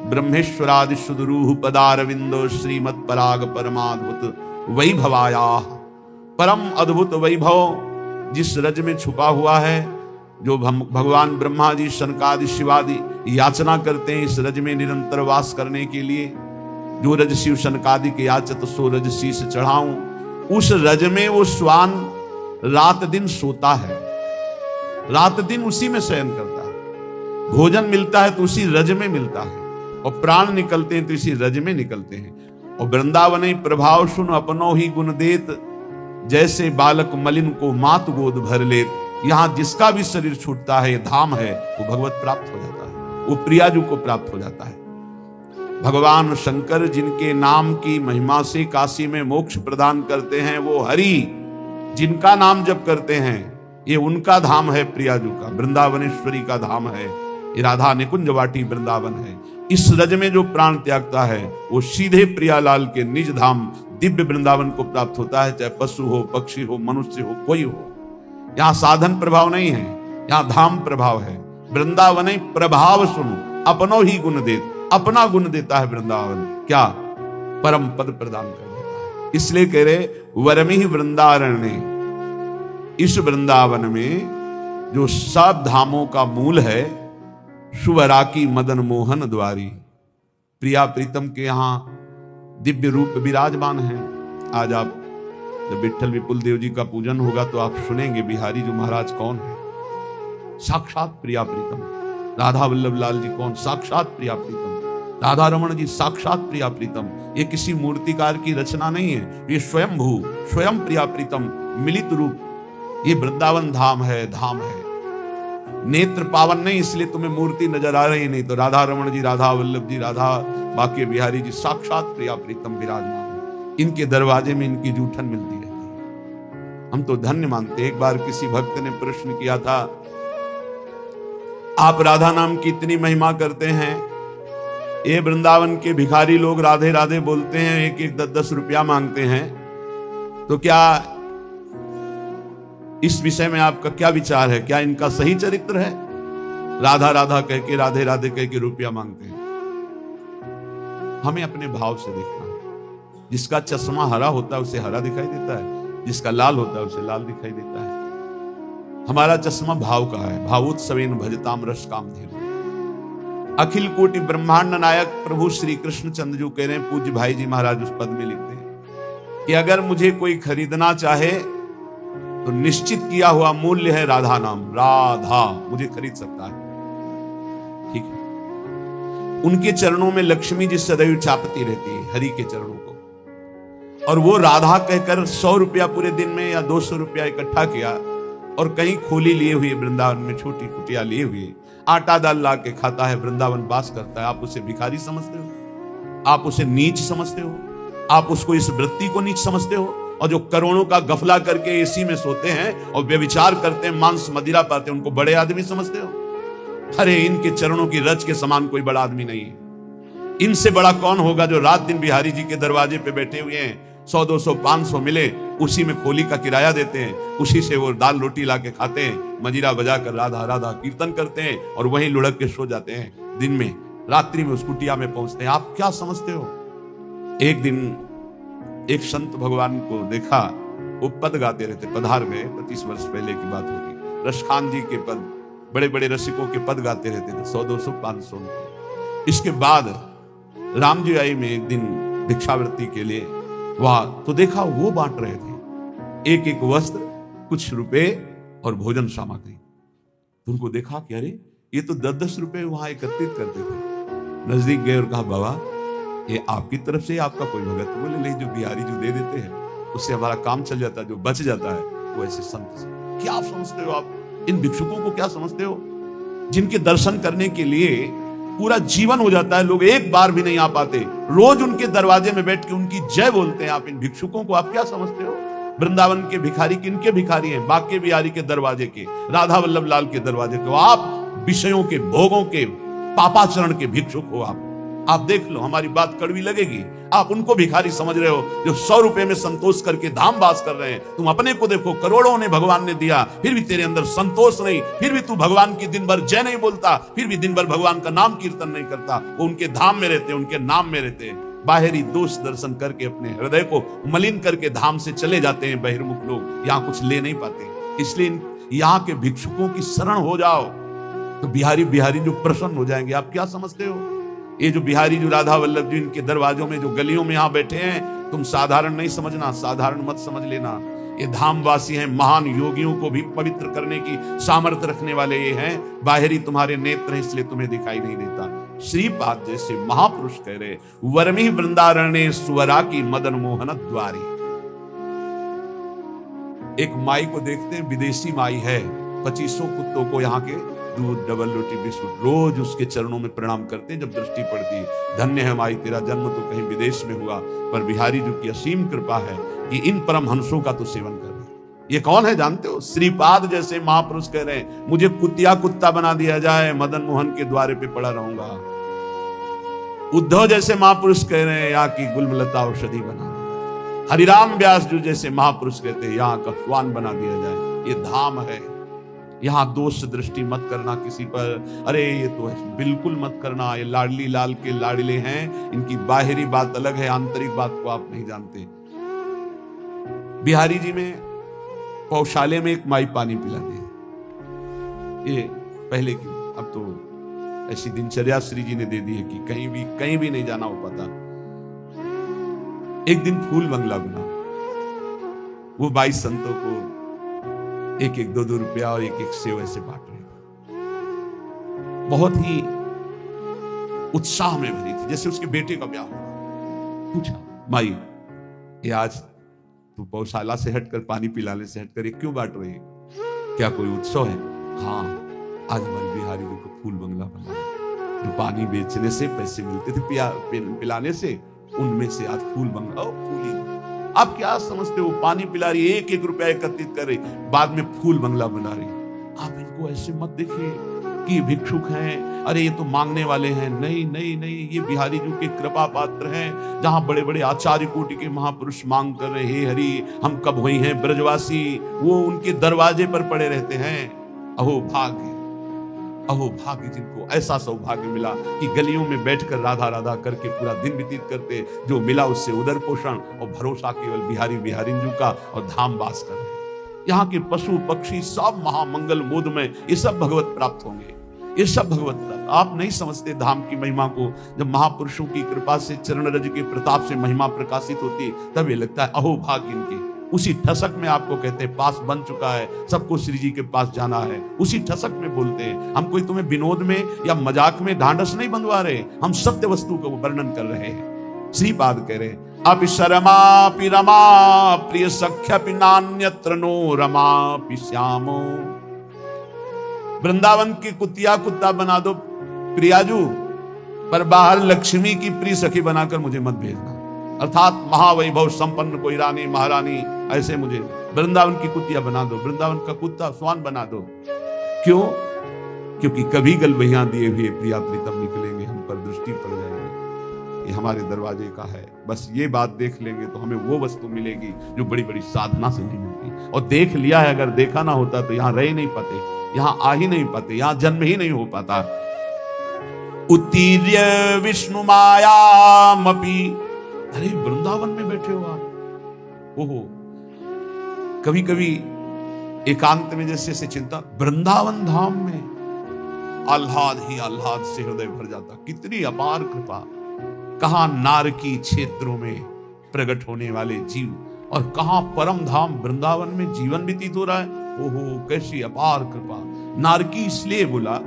ब्रह्मेश्वरादि सुदरूह पदारविंदो श्रीमत् पराग परमाद्भुत वैभवाया, परम अद्भुत वैभव जिस रज में छुपा हुआ है, जो भगवान ब्रह्मा जी शनकादि शिवादि याचना करते हैं इस रज में निरंतर वास करने के लिए। जो रज शिव शनकादि के याचत सो रज शीस चढ़ाऊं, उस रज में वो श्वान रात दिन सोता है, रात दिन उसी में शयन करता है। भोजन मिलता है तो उसी रज में मिलता है, और प्राण निकलते हैं तो इसी रज में निकलते हैं। और वृंदावन प्रभाव सुन अपनो ही गुण देत, जैसे बालक मलिन को मात गोद भर लेत। यहां जिसका भी शरीर छूटता है, ये धाम है, वो भगवत प्राप्त हो जाता है, वो प्रियाजू को प्राप्त हो जाता है। भगवान शंकर जिनके नाम की महिमा से काशी में मोक्ष प्रदान करते हैं, वो हरि जिनका नाम जप करते हैं, ये उनका धाम है, प्रियाजू का, वृंदावनेश्वरी का धाम है, ये राधा निकुंज वाटी वृंदावन है। इस रज में जो प्राण त्यागता है वो सीधे प्रियालाल के निज धाम दिव्य वृंदावन को प्राप्त होता है, चाहे पशु हो, पक्षी हो, मनुष्य हो, कोई हो। यहां साधन प्रभाव नहीं है, यहां धाम प्रभाव है। वृंदावन प्रभाव सुनो अपनो ही गुण दे, अपना गुण देता है वृंदावन, क्या परम पद प्रदान कर देता है। इसलिए कह रहे वरमि वृंदारण्य, इस वृंदावन में जो सब धामों का मूल है, शुभराकी मदन मोहन द्वारी, प्रिया प्रीतम के यहां दिव्य रूप विराजमान है। आज आप जब विठ्ठल विपुल देव जी का पूजन होगा तो आप सुनेंगे बिहारी जी महाराज कौन है, साक्षात प्रिया प्रीतम। राधा वल्लभ लाल जी कौन, साक्षात प्रिया प्रीतम। राधा रमण जी साक्षात प्रिया प्रीतम। ये किसी मूर्तिकार की रचना नहीं है, ये स्वयंभू स्वयं प्रिया प्रीतम मिलित रूप। ये वृंदावन धाम है, धाम है। नेत्र पावन नहीं इसलिए तुम्हें मूर्ति नजर आ रही, नहीं तो राधा रमण जी, राधा वल्लभ जी, राधा बाके बिहारी जी साक्षात प्रिया प्रीतम विराजमान। इनके दरवाजे में इनकी जूठन मिलती रहती है, हम तो धन्य मानते। एक बार किसी भक्त ने प्रश्न किया था, आप राधा नाम की इतनी महिमा करते हैं, ये वृंदावन के भिखारी लोग राधे राधे बोलते हैं, एक एक 10-10 रुपया मांगते हैं, तो क्या इस विषय में आपका क्या विचार है? क्या इनका सही चरित्र है? राधा राधा कह के, राधे राधे कह के रुपया मांगते हैं। हमें अपने भाव से देखना है। जिसका चश्मा हरा होता है उसे हरा दिखाई देता है, जिसका लाल होता है उसे लाल दिखाई देता है। हमारा चश्मा भाव का है। भावोत्सवेन भजताम रस कामधेनु। अखिल कोटि ब्रह्मांड नायक प्रभु श्री कृष्ण चंद्र जो कह रहे हैं, पूज्य भाई जी महाराज उस पद में लिखते हैं कि अगर मुझे कोई खरीदना चाहे तो निश्चित किया हुआ मूल्य है राधा नाम। राधा मुझे खरीद सकता है, ठीक है। उनके चरणों में लक्ष्मी जी सदैव चापती रहती है, हरि के चरणों को। और वो राधा कहकर 100 रुपया पूरे दिन में या 200 रुपया इकट्ठा किया और कहीं खोली लिए हुए वृंदावन में छोटी कुटिया लिए हुए आटा दाल ला के खाता है, वृंदावन वास करता है। आप उसे भिखारी समझते हो? आप उसे नीच समझते हो? आप उसको इस वृत्ति को नीच समझते हो? और जो करोड़ों का गफला करके एसी में सोते हैं और व्यभिचार करते हैं, मांस मदिरा पाते हैं, उनको बड़े आदमी समझते हो? अरे इनके चरणों की रज के समान कोई बड़ा आदमी नहीं है। इनसे बड़ा कौन होगा जो रात दिन बिहारी जी के दरवाजे पे बैठे हुए हैं, 100 200 500 मिले उसी में खोली का किराया देते हैं, उसी से वो दाल रोटी ला के खाते हैं, मजीरा बजा कर राधा राधा कीर्तन करते हैं और वहीं लुढ़क के सो जाते हैं। दिन में रात्रि में उस कुटिया में पहुंचते हैं। आप क्या समझते हो? एक दिन एक संत भगवान को देखा, वो पद गाते रहते, पधार गए, 25 वर्ष पहले की बात होगी। रसखान जी के पद, बड़े बड़े रसिकों के पद गाते रहते थे, 100 200 500। इसके बाद राम जी आई में एक दिन भिक्षावृत्ति के लिए वहां, तो देखा वो बांट रहे थे एक एक वस्त्र, कुछ रुपए और भोजन सामग्री। उनको देखा कि अरे ये तो 10-10 रुपए वहां एकत्रित करते थे। नजदीक गए और कहा, बाबा ये आपकी तरफ से आपका कोई भगत? बोले नहीं, जो बिहारी जो दे देते हैं उससे हमारा काम चल जाता है, जो बच जाता है वो ऐसे संत से। क्या आप समझते हो? आप इन भिक्षुकों को क्या समझते हो, जिनके दर्शन करने के लिए पूरा जीवन हो जाता है, लोग एक बार भी नहीं आ पाते, रोज उनके दरवाजे में बैठ के उनकी जय बोलते हैं। आप इन भिक्षुकों को आप क्या समझते हो? वृंदावन के भिखारी किनके भिखारी हैं? बाके बिहारी के दरवाजे के, राधा वल्लभ लाल के दरवाजे के। आप विषयों के, भोगों के, पापाचरण के भिक्षुक हो आप देख लो, हमारी बात कड़वी लगेगी, आप उनको भिखारी समझ रहे हो जो 100 रुपए में संतोष करके धाम वास कर रहे हैं। तुम अपने को देखो, करोड़ों ने भगवान ने दिया, फिर भी तेरे अंदर संतोष नहीं, फिर भी तू भगवान की दिन भर जय नहीं बोलता, फिर भी दिन भर भगवान का नाम कीर्तन नहीं करता। वो उनके धाम में रहते, उनके नाम में रहते, बाहरी दोष दर्शन करके अपने हृदय को मलिन करके धाम से चले जाते हैं बहिर्मुख लोग, यहाँ कुछ ले नहीं पाते। इसलिए यहाँ के भिक्षुकों की शरण हो जाओ तो बिहारी बिहारी जो प्रसन्न हो जाएंगे। आप क्या समझते हो, ये जो बिहारी, जो राधा वल्लभ जी इनके दरवाजों में, जो गलियों में यहाँ बैठे हैं, तुम साधारण नहीं समझना, साधारण मत समझ लेना। ये धामवासी हैं, महान योगियों को भी पवित्र करने की सामर्थ्य रखने वाले ये हैं। बाहरी तुम्हारे नेत्र हैं, इसलिए तुम्हें दिखाई नहीं देता। श्रीपाद जैसे महापुरुष कह रहे, वर्मी वृंदारण्य सुवरा की मदन मोहन द्वारी। एक माई को देखते हैं, विदेशी माई है, 2500 कुत्तों को यहाँ के दूध, डबल रोटी, बिस्कुट, रोज उसके चरणों में प्रणाम करते हैं जब दृष्टि पड़ती है। धन्य है माई, तेरा जन्म तो कहीं विदेश में हुआ, पर बिहारी जी की असीम कृपा है कि इन परम हंसों का तो सेवन कर रहे। ये कौन है जानते हो? श्रीपाद जैसे महापुरुष कह रहे हैं, मुझे कुतिया कुत्ता बना दिया जाए, मदन मोहन के द्वारे पे पड़ा रहूंगा। उद्धव जैसे महापुरुष कह रहे हैं, यहाँ की गुलमलता औषधि बना। हरिराम व्यास जी जैसे महापुरुष कहते हैं, यहाँ का स्वान बना दिया जाए। ये धाम है, यहाँ दोष दृष्टि मत करना किसी पर, अरे ये तो है, बिल्कुल मत करना। ये लाडली लाल के लाडले हैं, इनकी बाहरी बात अलग है, आंतरिक बात को आप नहीं जानते। बिहारी जी में पौशाले में एक माई पानी पिलाती है, ये पहले की, अब तो ऐसी दिनचर्या श्री जी ने दे दी है कि कहीं भी नहीं जाना हो पाता। एक दिन फूल बंगला बना, वो 22 संतों को 1-1, 2-2 रुपया और 1-1 सेव ऐसे बांट रहे थे। बहुत ही उत्साह में भरी थी, जैसे उसके बेटे का ब्याह हुआ। पूछा, माई ये आज तू पौशाला से हटकर, पानी पिलाने से हटकर ये क्यों बांट रही है? क्या कोई उत्सव है? हाँ, आज हमारे बिहारी जी को फूल बंगला बना, जो पानी बेचने से पैसे मिलते थे पिलाने से, उनमें से आज फूल बंगला, फूल ही। आप क्या समझते हो, पानी पिला रही, 1-1 रुपया एकत्रित कर रही, बाद में फूल बंगला बना रही। आप इनको ऐसे मत देखिए कि भिक्षुक हैं, अरे ये तो मांगने वाले हैं। नहीं नहीं नहीं, ये बिहारी जी के कृपा पात्र हैं। जहां बड़े बड़े आचार्य कोटि के महापुरुष मांग कर रहे, हे हरि हम कब हुई हैं ब्रजवासी, वो उनके दरवाजे पर पड़े रहते हैं। अहो भाग्य, अहो भाग्य जिनको ऐसा सौभाग्य मिला कि गलियों में बैठकर राधा राधा करके पूरा दिन व्यतीत करते, जो मिला उससे उदर पोषण और भरोसा केवल बिहारी बिहारिंजू का, और धाम वास कर रहे। यहाँ के पशु पक्षी सब महामंगल मोद में, ये सब भगवत प्राप्त होंगे, ये सब भगवत प्राप्त। आप नहीं समझते धाम की महिमा को। जब महापुरुषों की कृपा से, चरण रज के प्रताप से महिमा प्रकाशित होती, तब ये लगता है अहो भाग्य इनके। उसी ठसक में आपको कहते हैं पास बन चुका है, सबको श्री जी के पास जाना है, उसी ठसक में बोलते हैं। हम कोई तुम्हें विनोद में या मजाक में ढांढस नहीं बंधवा रहे, हम सत्य वस्तु का वर्णन कर रहे हैं। श्रीपाद कह रहे, अपि शरमापि रमा प्रिय सख्यपि नान्यत्र नो रमापि श्यामो। वृंदावन की कुतिया कुत्ता बना दो प्रियाजू, पर बाहर लक्ष्मी की प्रिय सखी बनाकर मुझे मत भेजना। अर्थात महावैभव संपन्न कोई रानी महारानी, ऐसे मुझे वृंदावन की कुतिया बना दो, वृंदावन का कुत्ता स्वान बना दो। क्यों? क्योंकि कभी गलबहियां दिए हुए प्रिया प्रीतम निकलेंगे, हम पर दृष्टि पड़ जाएगी। ये हमारे दरवाजे का है, बस ये बात देख लेंगे तो हमें वो वस्तु मिलेगी जो बड़ी बड़ी साधना से नहीं मिलती। और देख लिया है, अगर देखा ना होता तो यहाँ रह नहीं पाते, यहाँ आ ही नहीं पाते, यहाँ जन्म ही नहीं हो पाता। उत्तीर्य विष्णु मायामपि, अरे वृंदावन में बैठे हो आप। ओहो, कभी कभी एकांत में जैसे से चिंता, वृंदावन धाम में आह्लाद ही आह्लाद से हृदय भर जाता। कितनी अपार कृपा, कहां नारकी क्षेत्रों में प्रकट होने वाले जीव, और कहां परम धाम वृंदावन में जीवन व्यतीत हो रहा है। ओहो, कैसी अपार कृपा। नारकी इसलिए बोला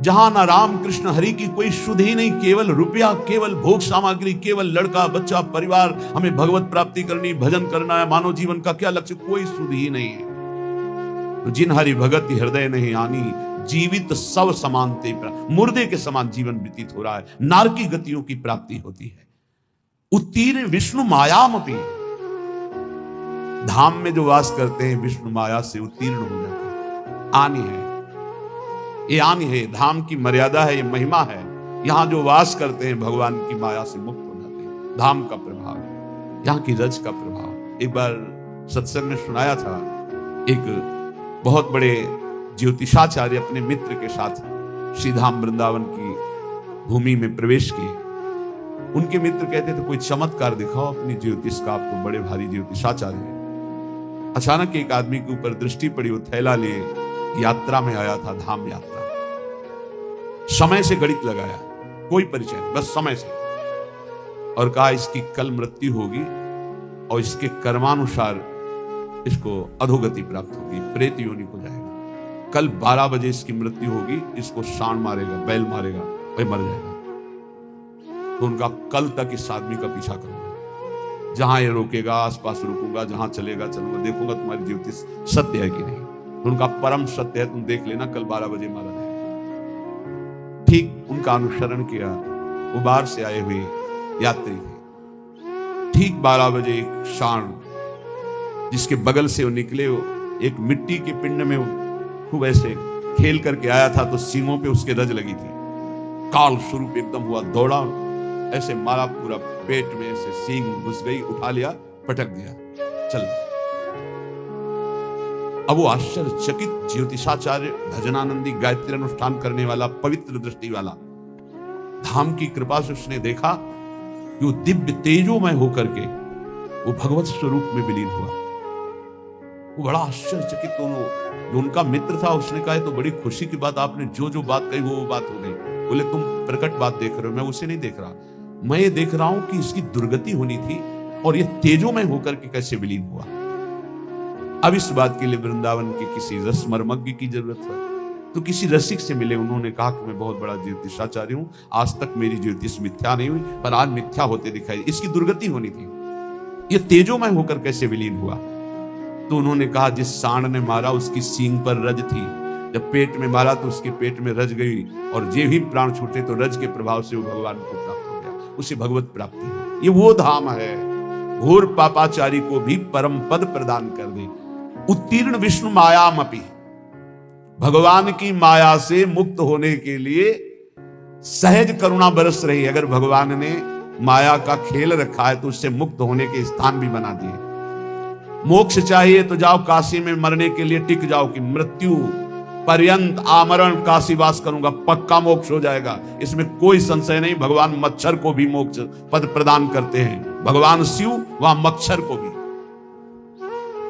जहां ना राम कृष्ण हरि की कोई शुद्ध ही नहीं, केवल रुपया, केवल भोग सामग्री, केवल लड़का बच्चा परिवार, हमें भगवत प्राप्ति करनी, भजन करना है, मानव जीवन का क्या लक्ष्य, कोई शुद्ध ही नहीं है। तो जिन हरि भगत हृदय नहीं आनी, जीवित सब समानते, मुर्दे के समान जीवन व्यतीत हो रहा है। नारकी गतियों की प्राप्ति होती है। उत्तीर्ण विष्णु मायामपि, धाम में जो वास करते हैं विष्णु माया से उत्तीर्ण हो जाते हैं। आनी है, ये आन है, धाम की मर्यादा है, ये महिमा है। यहां जो वास करते हैं भगवान की माया से मुक्त हो जाते हैं। धाम का प्रभाव, यहाँ की रज का प्रभाव। एक बार सत्संग में सुनाया था, एक बहुत बड़े ज्योतिषाचार्य अपने मित्र के साथ श्रीधाम वृंदावन की भूमि में प्रवेश किए। उनके मित्र कहते थे कोई चमत्कार दिखाओ अपनी ज्योतिष का, आप तो बड़े भारी ज्योतिषाचार्य हैं। अचानक एक आदमी के ऊपर दृष्टि पड़ी, वो थैला लिए यात्रा में आया था, धाम यात्रा। समय से गणित लगाया, कोई परिचय नहीं, बस समय से, और कहा इसकी कल मृत्यु होगी और इसके कर्मानुसार इसको अधोगति प्राप्त होगी, प्रेत योनि को जाएगा। कल 12 बजे इसकी मृत्यु होगी, इसको सांड मारेगा, बैल मारेगा, वही मर जाएगा। तो उनका कल तक इस आदमी का पीछा करूंगा, जहां ये रोकेगा आसपास रुकूंगा, जहां चलेगा चलूंगा, देखूंगा तुम्हारी ज्योतिष सत्य है कि नहीं। तो उनका परम सत्य है, तुम देख लेना कल 12 बजे मारा जाएगा। ठीक उनका अनुसरण किया, वो बाहर से आए हुए यात्री थे। ठीक 12 बजे एक सांड जिसके बगल से वो निकले, वो एक मिट्टी के पिंड में खूब ऐसे खेल करके आया था, तो सींगों पे उसके रज लगी थी। काल स्वरूप एकदम हुआ, दौड़ा, ऐसे मारा, पूरा पेट में ऐसे सींग घुस गई, उठा लिया, पटक दिया, चल गया। अब वो आश्चर्यचकित ज्योतिषाचार्य, भजनानंदी, गायत्री अनुष्ठान करने वाला, पवित्र दृष्टि वाला, धाम की कृपा से उसने देखा कि वो दिव्य तेजोमय होकर के वो भगवत स्वरूप में विलीन हुआ। वो बड़ा आश्चर्यचकित, जो उनका मित्र था उसने कहा तो बड़ी खुशी की बात, आपने जो बात कही वो बात हो गई। बोले तुम प्रकट बात देख रहे हो, मैं उसे नहीं देख रहा, मैं ये देख रहा हूं कि इसकी दुर्गति होनी थी और ये तेजोमय होकर के कैसे विलीन हुआ। अब इस बात के लिए वृंदावन के किसी रसमर्मज्ञ की जरूरत है, तो किसी रसिक से मिले। उन्होंने कहा कि मैं बहुत बड़ा ज्योतिषाचार्य हूं, आज तक मेरी ज्योतिष मिथ्या नहीं हुई, पर आज मिथ्या होते दिखाई, इसकी दुर्गति होनी थी, ये तेजोमय होकर कैसे विलीन हुआ। तो उन्होंने कहा जिस सांड ने मारा उसकी सींग पर रज थी, जब पेट में मारा तो उसके पेट में रज गई, और जे भी प्राण छूटे तो रज के प्रभाव से वो भगवान को प्राप्त हो गया, उसे भगवत प्राप्ति है। ये वो धाम है, घोर पापाचारी को भी परम पद प्रदान कर दे। उत्तीर्ण विष्णु मायामपि, भगवान की माया से मुक्त होने के लिए सहज करुणा बरस रही। अगर भगवान ने माया का खेल रखा है तो उससे मुक्त होने के स्थान भी बना दिए। मोक्ष चाहिए तो जाओ काशी में, मरने के लिए टिक जाओ कि मृत्यु पर्यंत आमरण काशीवास करूंगा, पक्का मोक्ष हो जाएगा, इसमें कोई संशय नहीं। भगवान मच्छर को भी मोक्ष पद प्रदान करते हैं, भगवान शिव वहां मच्छर को भी।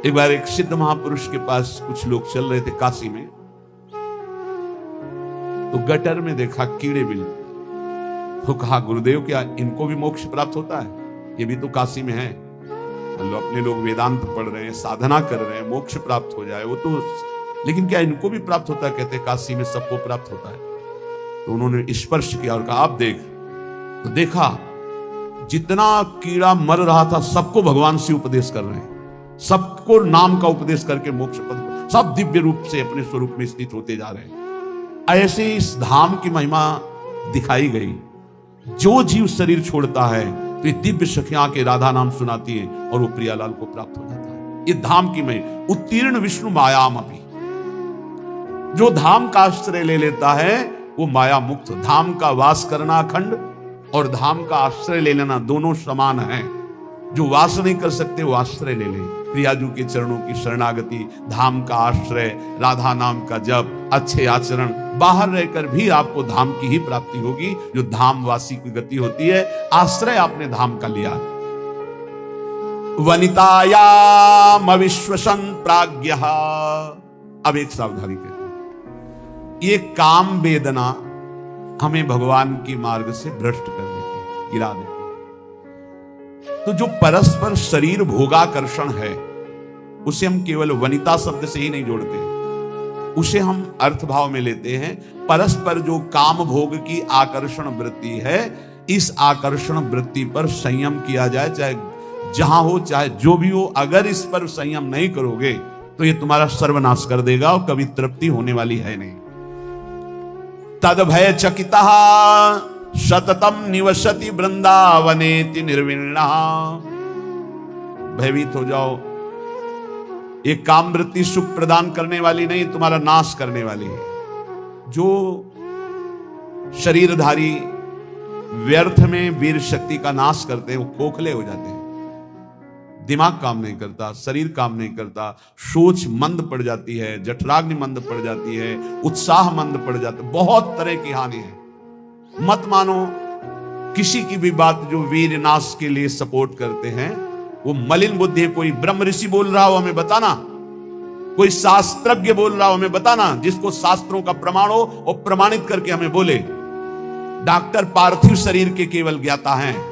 एक बार एक सिद्ध महापुरुष के पास कुछ लोग चल रहे थे काशी में, तो गटर में देखा कीड़े बिल, तो कहा गुरुदेव क्या इनको भी मोक्ष प्राप्त होता है? ये भी तो काशी में है। मतलब अपने लोग वेदांत पढ़ रहे हैं, साधना कर रहे हैं, मोक्ष प्राप्त हो जाए वो तो, लेकिन क्या इनको भी प्राप्त होता है? कहते काशी में सबको प्राप्त होता है। तो उन्होंने स्पर्श किया और कहा आप देख। तो देखा जितना कीड़ा मर रहा था सबको भगवान से उपदेश कर रहे हैं, सबको नाम का उपदेश करके मोक्ष पद, सब दिव्य रूप से अपने स्वरूप में स्थित होते जा रहे हैं। ऐसे इस धाम की महिमा दिखाई गई। जो जीव शरीर छोड़ता है तो ये दिव्य सखियां के राधा नाम सुनाती है और वो प्रियालाल को प्राप्त हो जाता है। ये धाम की महिमा। उत्तीर्ण विष्णु मायामपि, जो धाम का आश्रय ले लेता है वो माया मुक्त। धाम का वास करना अखंड और धाम का आश्रय ले लेना दोनों समान है। जो वास नहीं कर सकते वो आश्रय ले ले। प्रियाजू के चरणों की शरणागति, धाम का आश्रय, राधा नाम का जप, अच्छे आचरण, बाहर रहकर भी आपको धाम की ही प्राप्ति होगी, जो धाम वासी की गति होती है। आश्रय आपने धाम का लिया। वनितायाम अविश्वसन प्राज्ञः। अब एक सावधानी कहते हैं, ये काम वेदना हमें भगवान की मार्ग से भ्रष्ट कर देती है, गिरा देती है। तो जो परस्पर शरीर भोगाकर्षण है उसे हम केवल वनिता शब्द से ही नहीं जोड़ते, उसे हम अर्थ भाव में लेते हैं। परस्पर जो काम भोग की आकर्षण वृत्ति है, इस आकर्षण वृत्ति पर संयम किया जाए, चाहे जहां हो चाहे जो भी हो। अगर इस पर संयम नहीं करोगे तो ये तुम्हारा सर्वनाश कर देगा और कभी तृप्ति होने वाली है नहीं। तद भय चकिता सततम निवसति वृंदावनेति निर्विण्णा। भयभीत हो जाओ, ये काम वृत्ति सुख प्रदान करने वाली नहीं, तुम्हारा नाश करने वाली है। जो शरीरधारी व्यर्थ में वीर शक्ति का नाश करते हैं वो खोखले हो जाते हैं, दिमाग काम नहीं करता, शरीर काम नहीं करता, सोच मंद पड़ जाती है, जठराग्नि मंद पड़ जाती है, उत्साह मंद पड़ जाता है, बहुत तरह की हानि है। मत मानो किसी की भी बात जो वीर नाश के लिए सपोर्ट करते हैं वो मलिन बुद्धि है। कोई ब्रह्म ऋषि बोल रहा हो हमें बताना, कोई शास्त्रज्ञ बोल रहा हो हमें बताना, जिसको शास्त्रों का प्रमाण हो और प्रमाणित करके हमें बोले। डॉक्टर पार्थिव शरीर के केवल ज्ञाता हैं,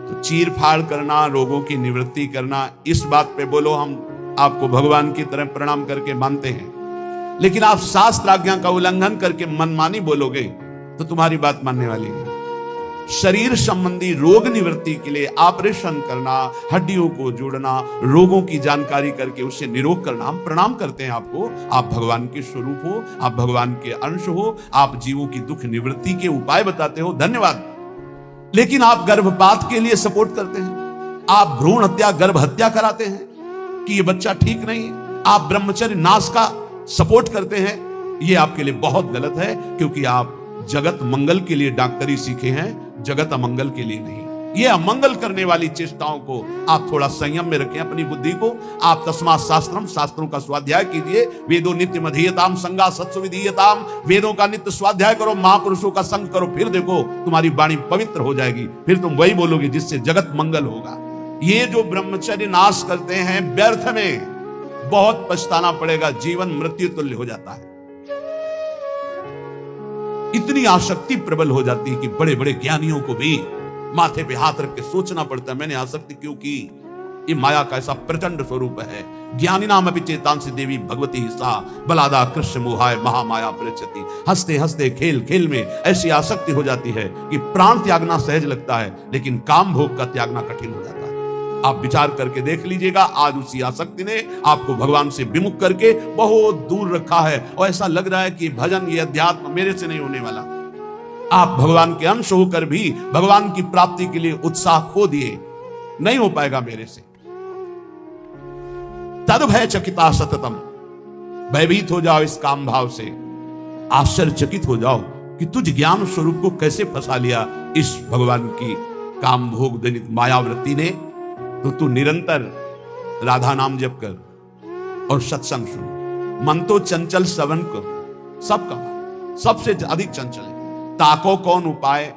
तो चीर फाड़ करना, रोगों की निवृत्ति करना, इस बात पे बोलो हम आपको भगवान की तरह प्रणाम करके मानते हैं। लेकिन आप शास्त्र आज्ञा का उल्लंघन करके मनमानी बोलोगे तो तुम्हारी बात मानने वाली नहीं। शरीर संबंधी रोग निवृत्ति के लिए ऑपरेशन करना, हड्डियों को जोड़ना, रोगों की जानकारी करके उससे निरोग करना, हम प्रणाम करते हैं आपको। आप भगवान के स्वरूप हो, आप भगवान के अंश हो, आप जीवों की दुख निवृत्ति के उपाय बताते हो, धन्यवाद। लेकिन आप गर्भपात के लिए सपोर्ट करते हैं, आप भ्रूण हत्या, गर्भ हत्या कराते हैं कि ये बच्चा ठीक नहीं है, आप ब्रह्मचर्य नाश का सपोर्ट करते हैं, ये आपके लिए बहुत गलत है। क्योंकि आप जगत मंगल के लिए डॉक्टरी सीखे हैं, जगत अमंगल के लिए नहीं। ये अमंगल करने वाली चेष्टाओं को आप थोड़ा संयम में रखें अपनी बुद्धि को। आप तस्मात् शास्त्रम, शास्त्रों का स्वाध्याय कीजिए। वेदो नित्य मधीयताम संगा सत्सु विधीयताम, वेदों का नित्य स्वाध्याय करो, महापुरुषों का संग करो, फिर देखो तुम्हारी वाणी पवित्र हो जाएगी, फिर तुम वही बोलोगे जिससे जगत मंगल होगा। ये जो ब्रह्मचर्य नाश करते हैं व्यर्थ में, बहुत पछताना पड़ेगा, जीवन मृत्यु तुल्य हो जाता है। इतनी आसक्ति प्रबल हो जाती है कि बड़े बड़े ज्ञानियों को भी माथे पे हाथ रख के सोचना पड़ता है, मैंने आसक्ति क्यों की। ये माया का ऐसा प्रचंड स्वरूप है। ज्ञानी नाम अपि चेतांसि देवी भगवती सा बलादा कृष्ण मोहाय महामाया प्रचति। हंसते हंसते खेल खेल में ऐसी आसक्ति हो जाती है कि प्राण त्यागना सहज लगता है, लेकिन काम भोग का त्यागना कठिन हो जाता है। आप विचार करके देख लीजिएगा, आज उसी आसक्ति ने आपको भगवान से विमुख करके बहुत दूर रखा है, और ऐसा लग रहा है कि भजन, ये अध्यात्म मेरे से नहीं होने वाला। आप भगवान के अंश होकर भी भगवान की प्राप्ति के लिए उत्साह खो दिए, नहीं हो पाएगा मेरे से। तद भय चकिता सततम, भयभीत हो जाओ इस काम भाव से, आश्चर्यचकित हो जाओ कि तुझ ज्ञान स्वरूप को कैसे फंसा लिया इस भगवान की काम भोग जनित मायावृत्ति ने। तो तू निरंतर राधा नाम जप कर और सत्संग सुन। मन तो चंचल श्रवण को सबका सबसे अधिक चंचल है। ताको कौन उपाय,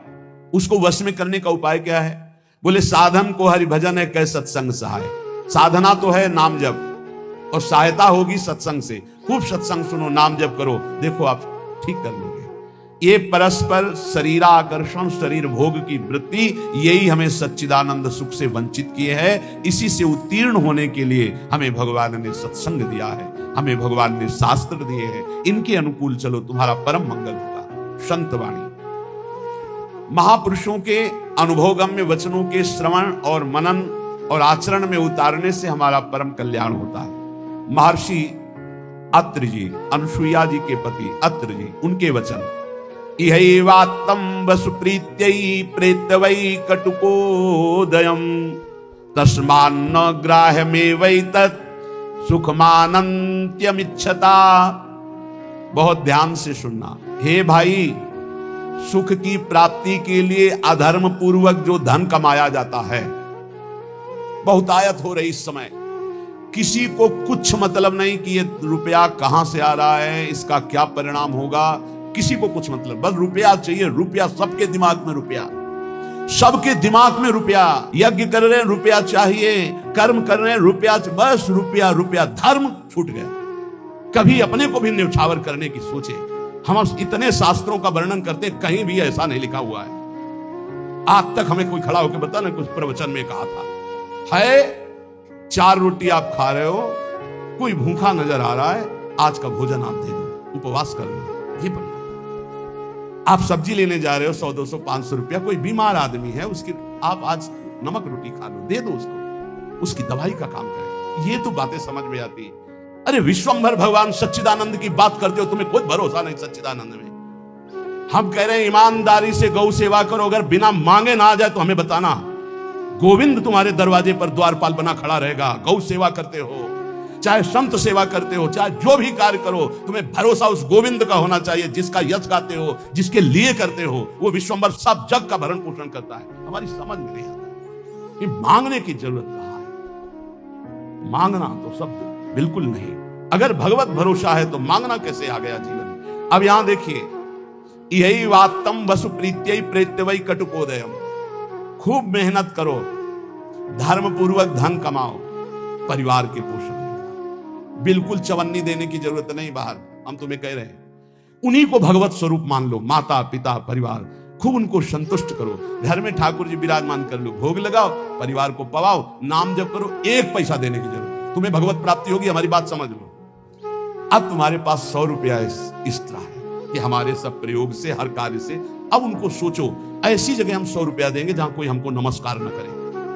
उसको वश में करने का उपाय क्या है? बोले साधन को हरि भजन है, कै सत्संग सहाय। साधना तो है नाम जप, और सहायता होगी सत्संग से। खूब सत्संग सुनो, नाम जप करो, देखो आप ठीक कर लोगे। ये परस्पर शरीराकर्षण, शरीर भोग की वृत्ति, यही हमें सच्चिदानंद सुख से वंचित किए है। इसी से उत्तीर्ण होने के लिए हमें भगवान ने सत्संग दिया है, हमें भगवान ने शास्त्र दिए हैं। इनके अनुकूल चलो, तुम्हारा परम मंगल होगा। संतवाणी, महापुरुषों के अनुभवगम्य वचनों के श्रवण और मनन और आचरण में उतारने से हमारा परम कल्याण होता है। महर्षि अत्रि जी, अनुसुईया जी के पति अत्रि जी, उनके वचन, इहैवात्तं वसुप्रीत्यै प्रेतवै कटुकोदयं तस्मान्न ग्राह्यमेवैतत् सुखमानन्त्यमिच्छता। बहुत ध्यान से सुनना। हे भाई, सुख की प्राप्ति के लिए अधर्म पूर्वक जो धन कमाया जाता है, बहुतायत हो रही इस समय। किसी को कुछ मतलब नहीं कि ये रुपया कहां से आ रहा है, इसका क्या परिणाम होगा, किसी को कुछ मतलब, बस रुपया चाहिए। रुपया, सबके दिमाग में रुपया, सबके दिमाग में रुपया। यज्ञ कर रहे हैं, रुपया चाहिए, कर्म कर रहे हैं, रुपया, बस रुपया रुपया। धर्म छूट गया। कभी अपने को भी न्यौछावर करने की सोचे। हम इतने शास्त्रों का वर्णन करते, कहीं भी ऐसा नहीं लिखा हुआ है। आज तक हमें कोई खड़ा होकर बता ना, कुछ प्रवचन में कहा था है 4 रोटी आप खा रहे हो, कोई भूखा नजर आ रहा है, आज का भोजन आप दे दो, उपवास कर लो। ये बढ़िया। आप सब्जी लेने जा रहे हो, 100, 200, 500 रुपया, कोई बीमार आदमी है, उसकी आप आज नमक रोटी खा लो, दे दो उसको, उसकी दवाई का काम करें। ये तो बातें समझ में आती है। अरे विश्वंभर भगवान सच्चिदानंद की बात करते हो, तुम्हें कोई भरोसा नहीं सच्चिदानंद में। हम कह रहे हैं ईमानदारी से गौ सेवा करो, अगर बिना मांगे ना आ जाए तो हमें बताना। गोविंद तुम्हारे दरवाजे पर द्वारपाल बना खड़ा रहेगा। गौ सेवा करते हो, चाहे संत सेवा करते हो, चाहे जो भी कार्य करो, तुम्हें भरोसा उस गोविंद का होना चाहिए जिसका यश गाते हो, जिसके लिए करते हो। वो विश्वम्भर सब जग का भरण पोषण करता है। हमारी समझ में नहीं आता कि मांगने की जरूरत कहां है। मांगना तो सब बिल्कुल नहीं। अगर भगवत भरोसा है तो मांगना कैसे आ गया जीवन। अब यहां देखिए, यही वात्तम वसु प्रीत्यै प्रेत्यवै कटुकोदयम। खूब मेहनत करो, धर्म पूर्वक धन कमाओ, परिवार के पोषण में। बिल्कुल चवन्नी देने की जरूरत नहीं बाहर, हम तुम्हें कह रहे हैं। उन्हीं को भगवत स्वरूप मान लो, माता पिता परिवार, खूब उनको संतुष्ट करो। घर में ठाकुर जी विराजमान कर लो, भोग लगाओ, परिवार को पवाओ, नाम जप करो। एक पैसा देने की जरूरत, तुम्हें भगवत प्राप्ति होगी। हमारी बात समझ लो। अब तुम्हारे पास 100 रुपया इस तरह है कि हमारे सब प्रयोग से, हर कार्य से, अब उनको सोचो, ऐसी जगह हम 100 रुपया देंगे जहां कोई हमको नमस्कार न करे,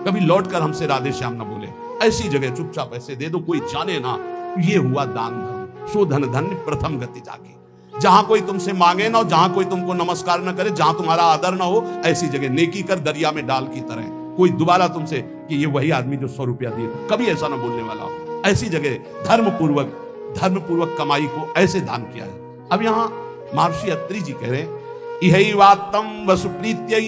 कभी लौट कर हमसे राधे श्याम न बोले। ऐसी जगह चुपचाप ऐसे दे दो, कोई जाने ना। ये हुआ दान धर्म। सो धन धन्य प्रथम गति जाकी। जहां कोई तुमसे मांगे ना, जहां कोई तुमको नमस्कार न करे, जहां तुम्हारा आदर ना हो, ऐसी जगह नेकी कर दरिया में डाल की तरह। कोई दोबारा तुमसे कि ये वही आदमी जो 100 रुपया दिए, कभी ऐसा ना बोलने वाला हो। ऐसी जगह धर्म पूर्वक कमाई को ऐसे दान किया है। अब यहां महर्षि अत्रि जी कह रहे हैं, इहै वात्तम वसु प्रीत्यै।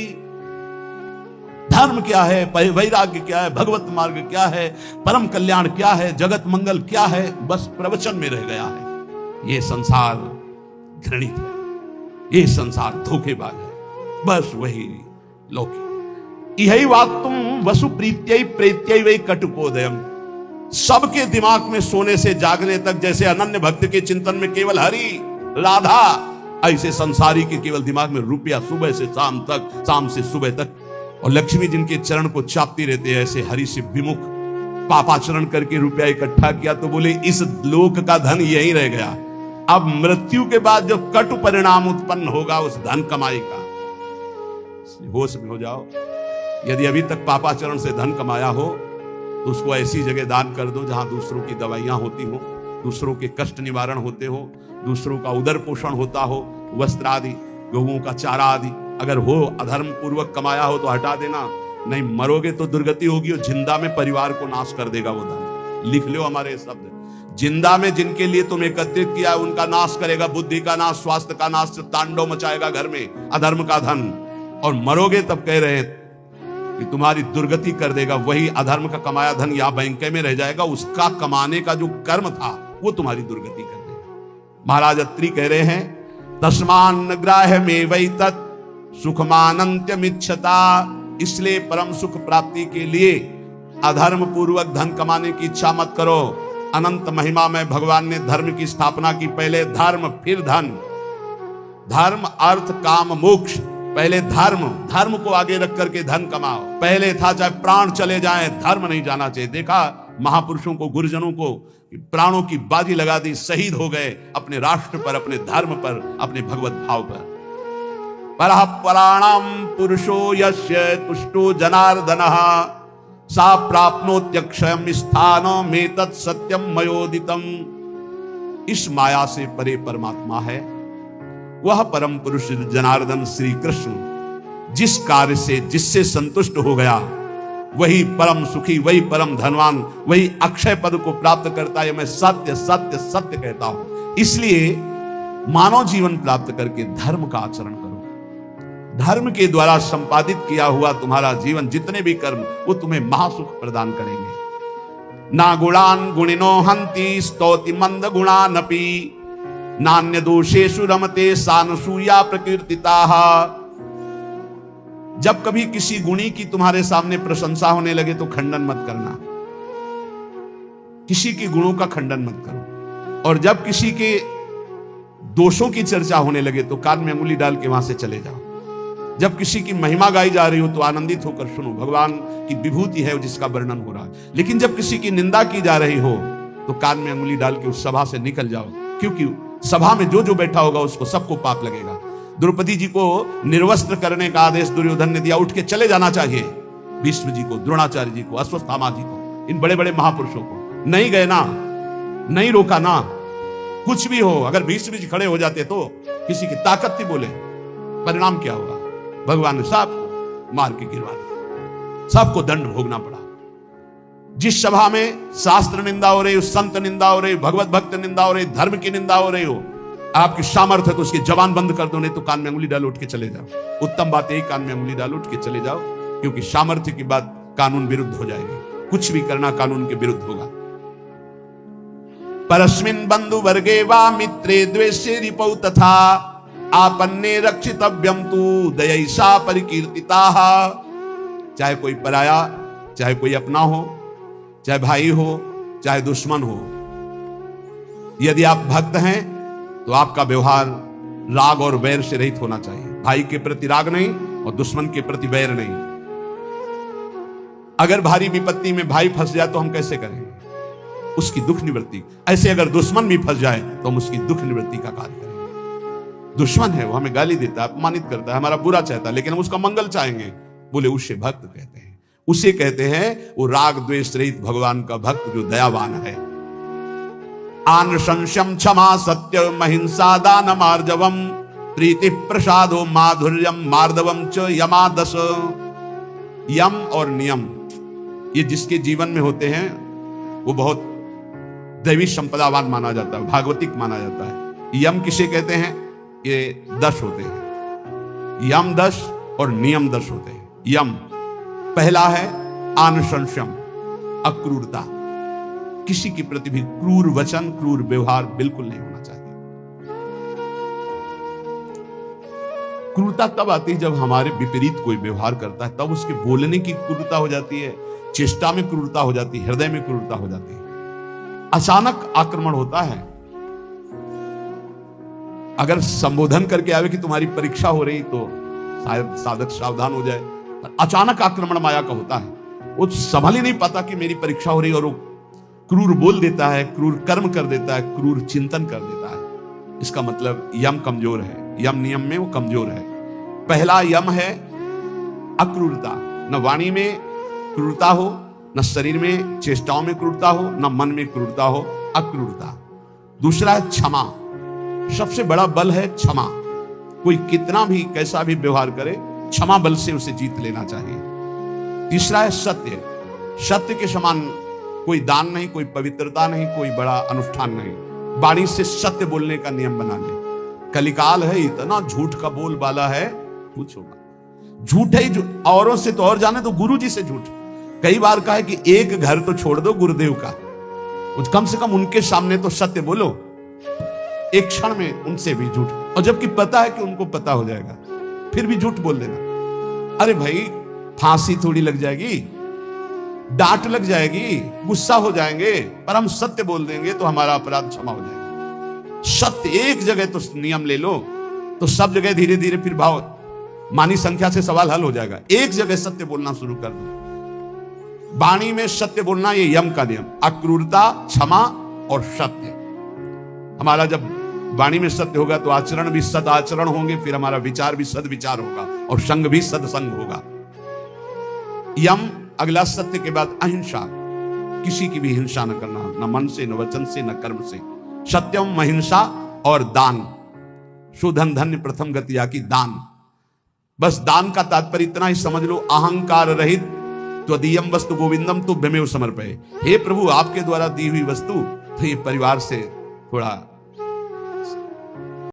धर्म क्या है, वैराग्य क्या है, भगवत मार्ग क्या है, परम कल्याण क्या है, जगत मंगल क्या है, बस प्रवचन में रह गया है। ये संसार घृणित है, ये संसार धोखेबाज है, बस वही लौकिक। इहै वात्तम वसु प्रीत्यै प्रेत्यै वै कटुकोदयम। सबके दिमाग में सोने से जागने तक, जैसे अनन्य भक्त के चिंतन में केवल हरि राधा, ऐसे संसारी के केवल दिमाग में रुपया सुबह से शाम तक, शाम से सुबह तक, और लक्ष्मी जिनके चरण को चापती रहते हैं, ऐसे हरि से विमुख पापाचरण करके रुपया इकट्ठा किया तो बोले इस लोक का धन यही रह गया। अब मृत्यु के बाद जो कटु परिणाम उत्पन्न होगा उस धन कमाई का, होश में हो जाओ। यदि अभी तक पापाचरण से धन कमाया हो तो उसको ऐसी जगह दान कर दो जहां दूसरों की दवाइयां होती हो, दूसरों के कष्ट निवारण होते हो, दूसरों का उदर पोषण होता हो, वस्त्र आदि, गौओं का चारा आदि। अगर हो अधर्म पूर्वक कमाया हो तो हटा देना, नहीं मरोगे तो दुर्गति होगी और जिंदा में परिवार को नाश कर देगा वो धन। लिख लो हमारे शब्द, जिंदा में जिनके लिए तुम एकत्रित किया है उनका नाश करेगा, बुद्धि का नाश, स्वास्थ्य का नाश, तांडव मचाएगा घर में अधर्म का धन। और मरोगे तब कह रहे हैं कि तुम्हारी दुर्गति कर देगा। वही अधर्म का कमाया धन यहाँ बैंक में रह जाएगा, उसका कमाने का जो कर्म था वो तुम्हारी दुर्गति कर देगा। महाराज अत्रि कह रहे हैं, तस्मान ग्राह्य में वही तत् सुखमानंत्यमिच्छता। इसलिए परम सुख प्राप्ति के लिए अधर्म पूर्वक धन कमाने की इच्छा मत करो। अनंत महिमा में भगवान ने धर्म की स्थापना की, पहले धर्म फिर धन। धर्म अर्थ काम मोक्ष, पहले धर्म को आगे रख करके धन कमाओ। पहले था चाहे प्राण चले जाएं, धर्म नहीं जाना चाहिए। देखा महापुरुषों को, गुरुजनों को, प्राणों की बाजी लगा दी, शहीद हो गए अपने राष्ट्र पर, अपने धर्म पर, अपने भगवत भाव पर। परः पराणाम पुरुषो यस्य तुष्टो जनार्दनः सा प्राप्नोत्यक्षयम् स्थानं मेतत् सत्यम मयोदितम। इस माया से परे परमात्मा है, वह परम पुरुष जनार्दन श्री कृष्ण जिस कार्य से, जिससे संतुष्ट हो गया वही परम सुखी, वही परम धनवान, वही अक्षय पद को प्राप्त करता है। मैं सत्य सत्य सत्य कहता हूं। इसलिए मानव जीवन प्राप्त करके धर्म का आचरण करो। धर्म के द्वारा संपादित किया हुआ तुम्हारा जीवन, जितने भी कर्म, वो तुम्हें महासुख प्रदान करेंगे। ना गुणान गुणिनो हंति स्तौति मंद गुणानपि नान्य दोषेषु रमते सानसूया प्रकीर्तिताः। जब कभी किसी गुणी की तुम्हारे सामने प्रशंसा होने लगे तो खंडन मत करना, किसी के गुणों का खंडन मत करो। और जब किसी के दोषों की चर्चा होने लगे तो कान में अंगुली डाल के वहां से चले जाओ। जब किसी की महिमा गाई जा रही हो तो आनंदित होकर सुनो, भगवान की विभूति है जिसका वर्णन हो रहा है। लेकिन जब किसी की निंदा की जा रही हो तो कान में अंगुली डाल के उस सभा से निकल जाओ, क्योंकि सभा में जो जो बैठा होगा उसको सबको पाप लगेगा। द्रौपदी जी को निर्वस्त्र करने का आदेश दुर्योधन ने दिया, उठ के चले जाना चाहिए। भीष्म जी को, द्रोणाचार्य जी को, अश्वत्थामा जी को, इन बड़े बड़े महापुरुषों को नहीं गए ना, नहीं रोका ना। कुछ भी हो, अगर भीष्म जी खड़े हो जाते तो किसी की ताकत थी बोले, परिणाम क्या होगा? भगवान ने सबको मार के गिरवा दिया, सबको दंड भोगना पड़ा। जिस सभा में शास्त्र निंदा हो रही हो, संत निंदा हो रही हो, भगवत भक्त निंदा हो रही, धर्म की निंदा हो रही हो, आपकी सामर्थ्य है तो उसकी जबान बंद कर दो, नहीं तो कान में अंगुली डाल उठ के चले जाओ। उत्तम बात यही, कान में अंगुली डाल उठ के चले जाओ, क्योंकि सामर्थ्य की बात कानून विरुद्ध हो जाएगी। कुछ भी करना कानून के विरुद्ध होगा। परस्मिन् बंधु वर्गे वा मित्रे द्वेषे रिपौ तथा आपन्ने रक्षितव्यम तु दयैषा परिकीर्तिताः। चाहे कोई पराया, चाहे कोई अपना हो, चाहे भाई हो, चाहे दुश्मन हो, यदि आप भक्त हैं तो आपका व्यवहार राग और वैर से रहित होना चाहिए। भाई के प्रति राग नहीं और दुश्मन के प्रति वैर नहीं। अगर भारी विपत्ति में भाई फंस जाए तो हम कैसे करेंगे? उसकी दुख निवृत्ति। ऐसे अगर दुश्मन भी फंस जाए तो हम उसकी दुख निवृत्ति का कार्य करेंगे। दुश्मन है, वो हमें गाली देता है, अपमानित करता है, हमारा बुरा चाहता है, लेकिन हम उसका मंगल चाहेंगे, बोले उसे भक्त कहते हैं। उसे कहते हैं वो राग द्वेष रहित भगवान का भक्त जो दयावान है। आन संशम क्षमा सत्य महिंसा दान मार्जवम प्रीति प्रसादो माधुर्यम मार्दवम च यमादस। यम और नियम ये जिसके जीवन में होते हैं वो बहुत दैवी संपदावान माना जाता है, भागवतिक माना जाता है। यम किसे कहते हैं? ये 10 होते हैं, यम 10 और नियम 10 होते हैं। यम पहला है आनुशंसम, अक्रूरता। किसी के प्रति भी क्रूर वचन, क्रूर व्यवहार बिल्कुल नहीं होना चाहिए। क्रूरता तब आती है जब हमारे विपरीत कोई व्यवहार करता है, तब उसके बोलने की क्रूरता हो जाती है, चेष्टा में क्रूरता हो जाती है, हृदय में क्रूरता हो जाती है। अचानक आक्रमण होता है। अगर संबोधन करके आवे कि तुम्हारी परीक्षा हो रही तो शायद साधक सावधान हो जाए, पर अचानक आक्रमण माया का होता है। वो संभल ही नहीं पाता कि मेरी परीक्षा हो रही, और वो क्रूर बोल देता है, क्रूर कर्म कर देता है, क्रूर चिंतन कर देता है। इसका मतलब यम कमजोर है, यम नियम में वो कमजोर है। पहला यम है अक्रूरता। न वाणी में क्रूरता हो, न शरीर में चेष्टाओं में क्रूरता हो, न मन में क्रूरता हो, अक्रूरता। दूसरा है क्षमा। सबसे बड़ा बल है क्षमा। कोई कितना भी कैसा भी व्यवहार करे, क्षमा बल से उसे जीत लेना चाहिए। तीसरा है सत्य। सत्य के समान कोई दान नहीं, कोई पवित्रता नहीं, कोई बड़ा अनुष्ठान नहीं। वाणी से सत्य बोलने का नियम बना ले। कलिकाल है, इतना झूठ का बोल बाला है, पूछो मत। झूठ है, औरों से तो और जाने तो गुरु जी से झूठ। कई बार कहा है कि एक घर तो छोड़ दो गुरुदेव का, कम से कम उनके सामने तो सत्य बोलो। एक क्षण में उनसे भी झूठ, और जबकि पता है कि उनको पता हो जाएगा, फिर भी झूठ बोल देना। अरे भाई, फांसी थोड़ी लग जाएगी, डांट लग जाएगी, गुस्सा हो जाएंगे, पर हम सत्य बोल देंगे तो हमारा अपराध क्षमा हो जाएगा। सत्य एक जगह तो नियम ले लो तो सब जगह धीरे धीरे फिर भाव मानी संख्या से सवाल हल हो जाएगा। एक जगह सत्य बोलना शुरू कर दो। वाणी में सत्य बोलना, ये यम का नियम। अक्रूरता, क्षमा और सत्य। हमारा जब वाणी में सत्य होगा तो आचरण भी सद आचरण होंगे, फिर हमारा विचार भी सद विचार होगा, और संग भी सदसंग होगा। यम अगला सत्य के बाद अहिंसा। किसी की भी हिंसा न करना, न मन से, न वचन से, न कर्म से। सत्यम, अहिंसा और दान। सुधन धन्य प्रथम गतिया की दान। बस दान का तात्पर्य इतना ही समझ लो, अहंकार रहित त्वदीयम वस्तु गोविंदम तुभ्यमेव समर्पये। हे प्रभु, आपके द्वारा दी हुई वस्तु तो ये परिवार से थोड़ा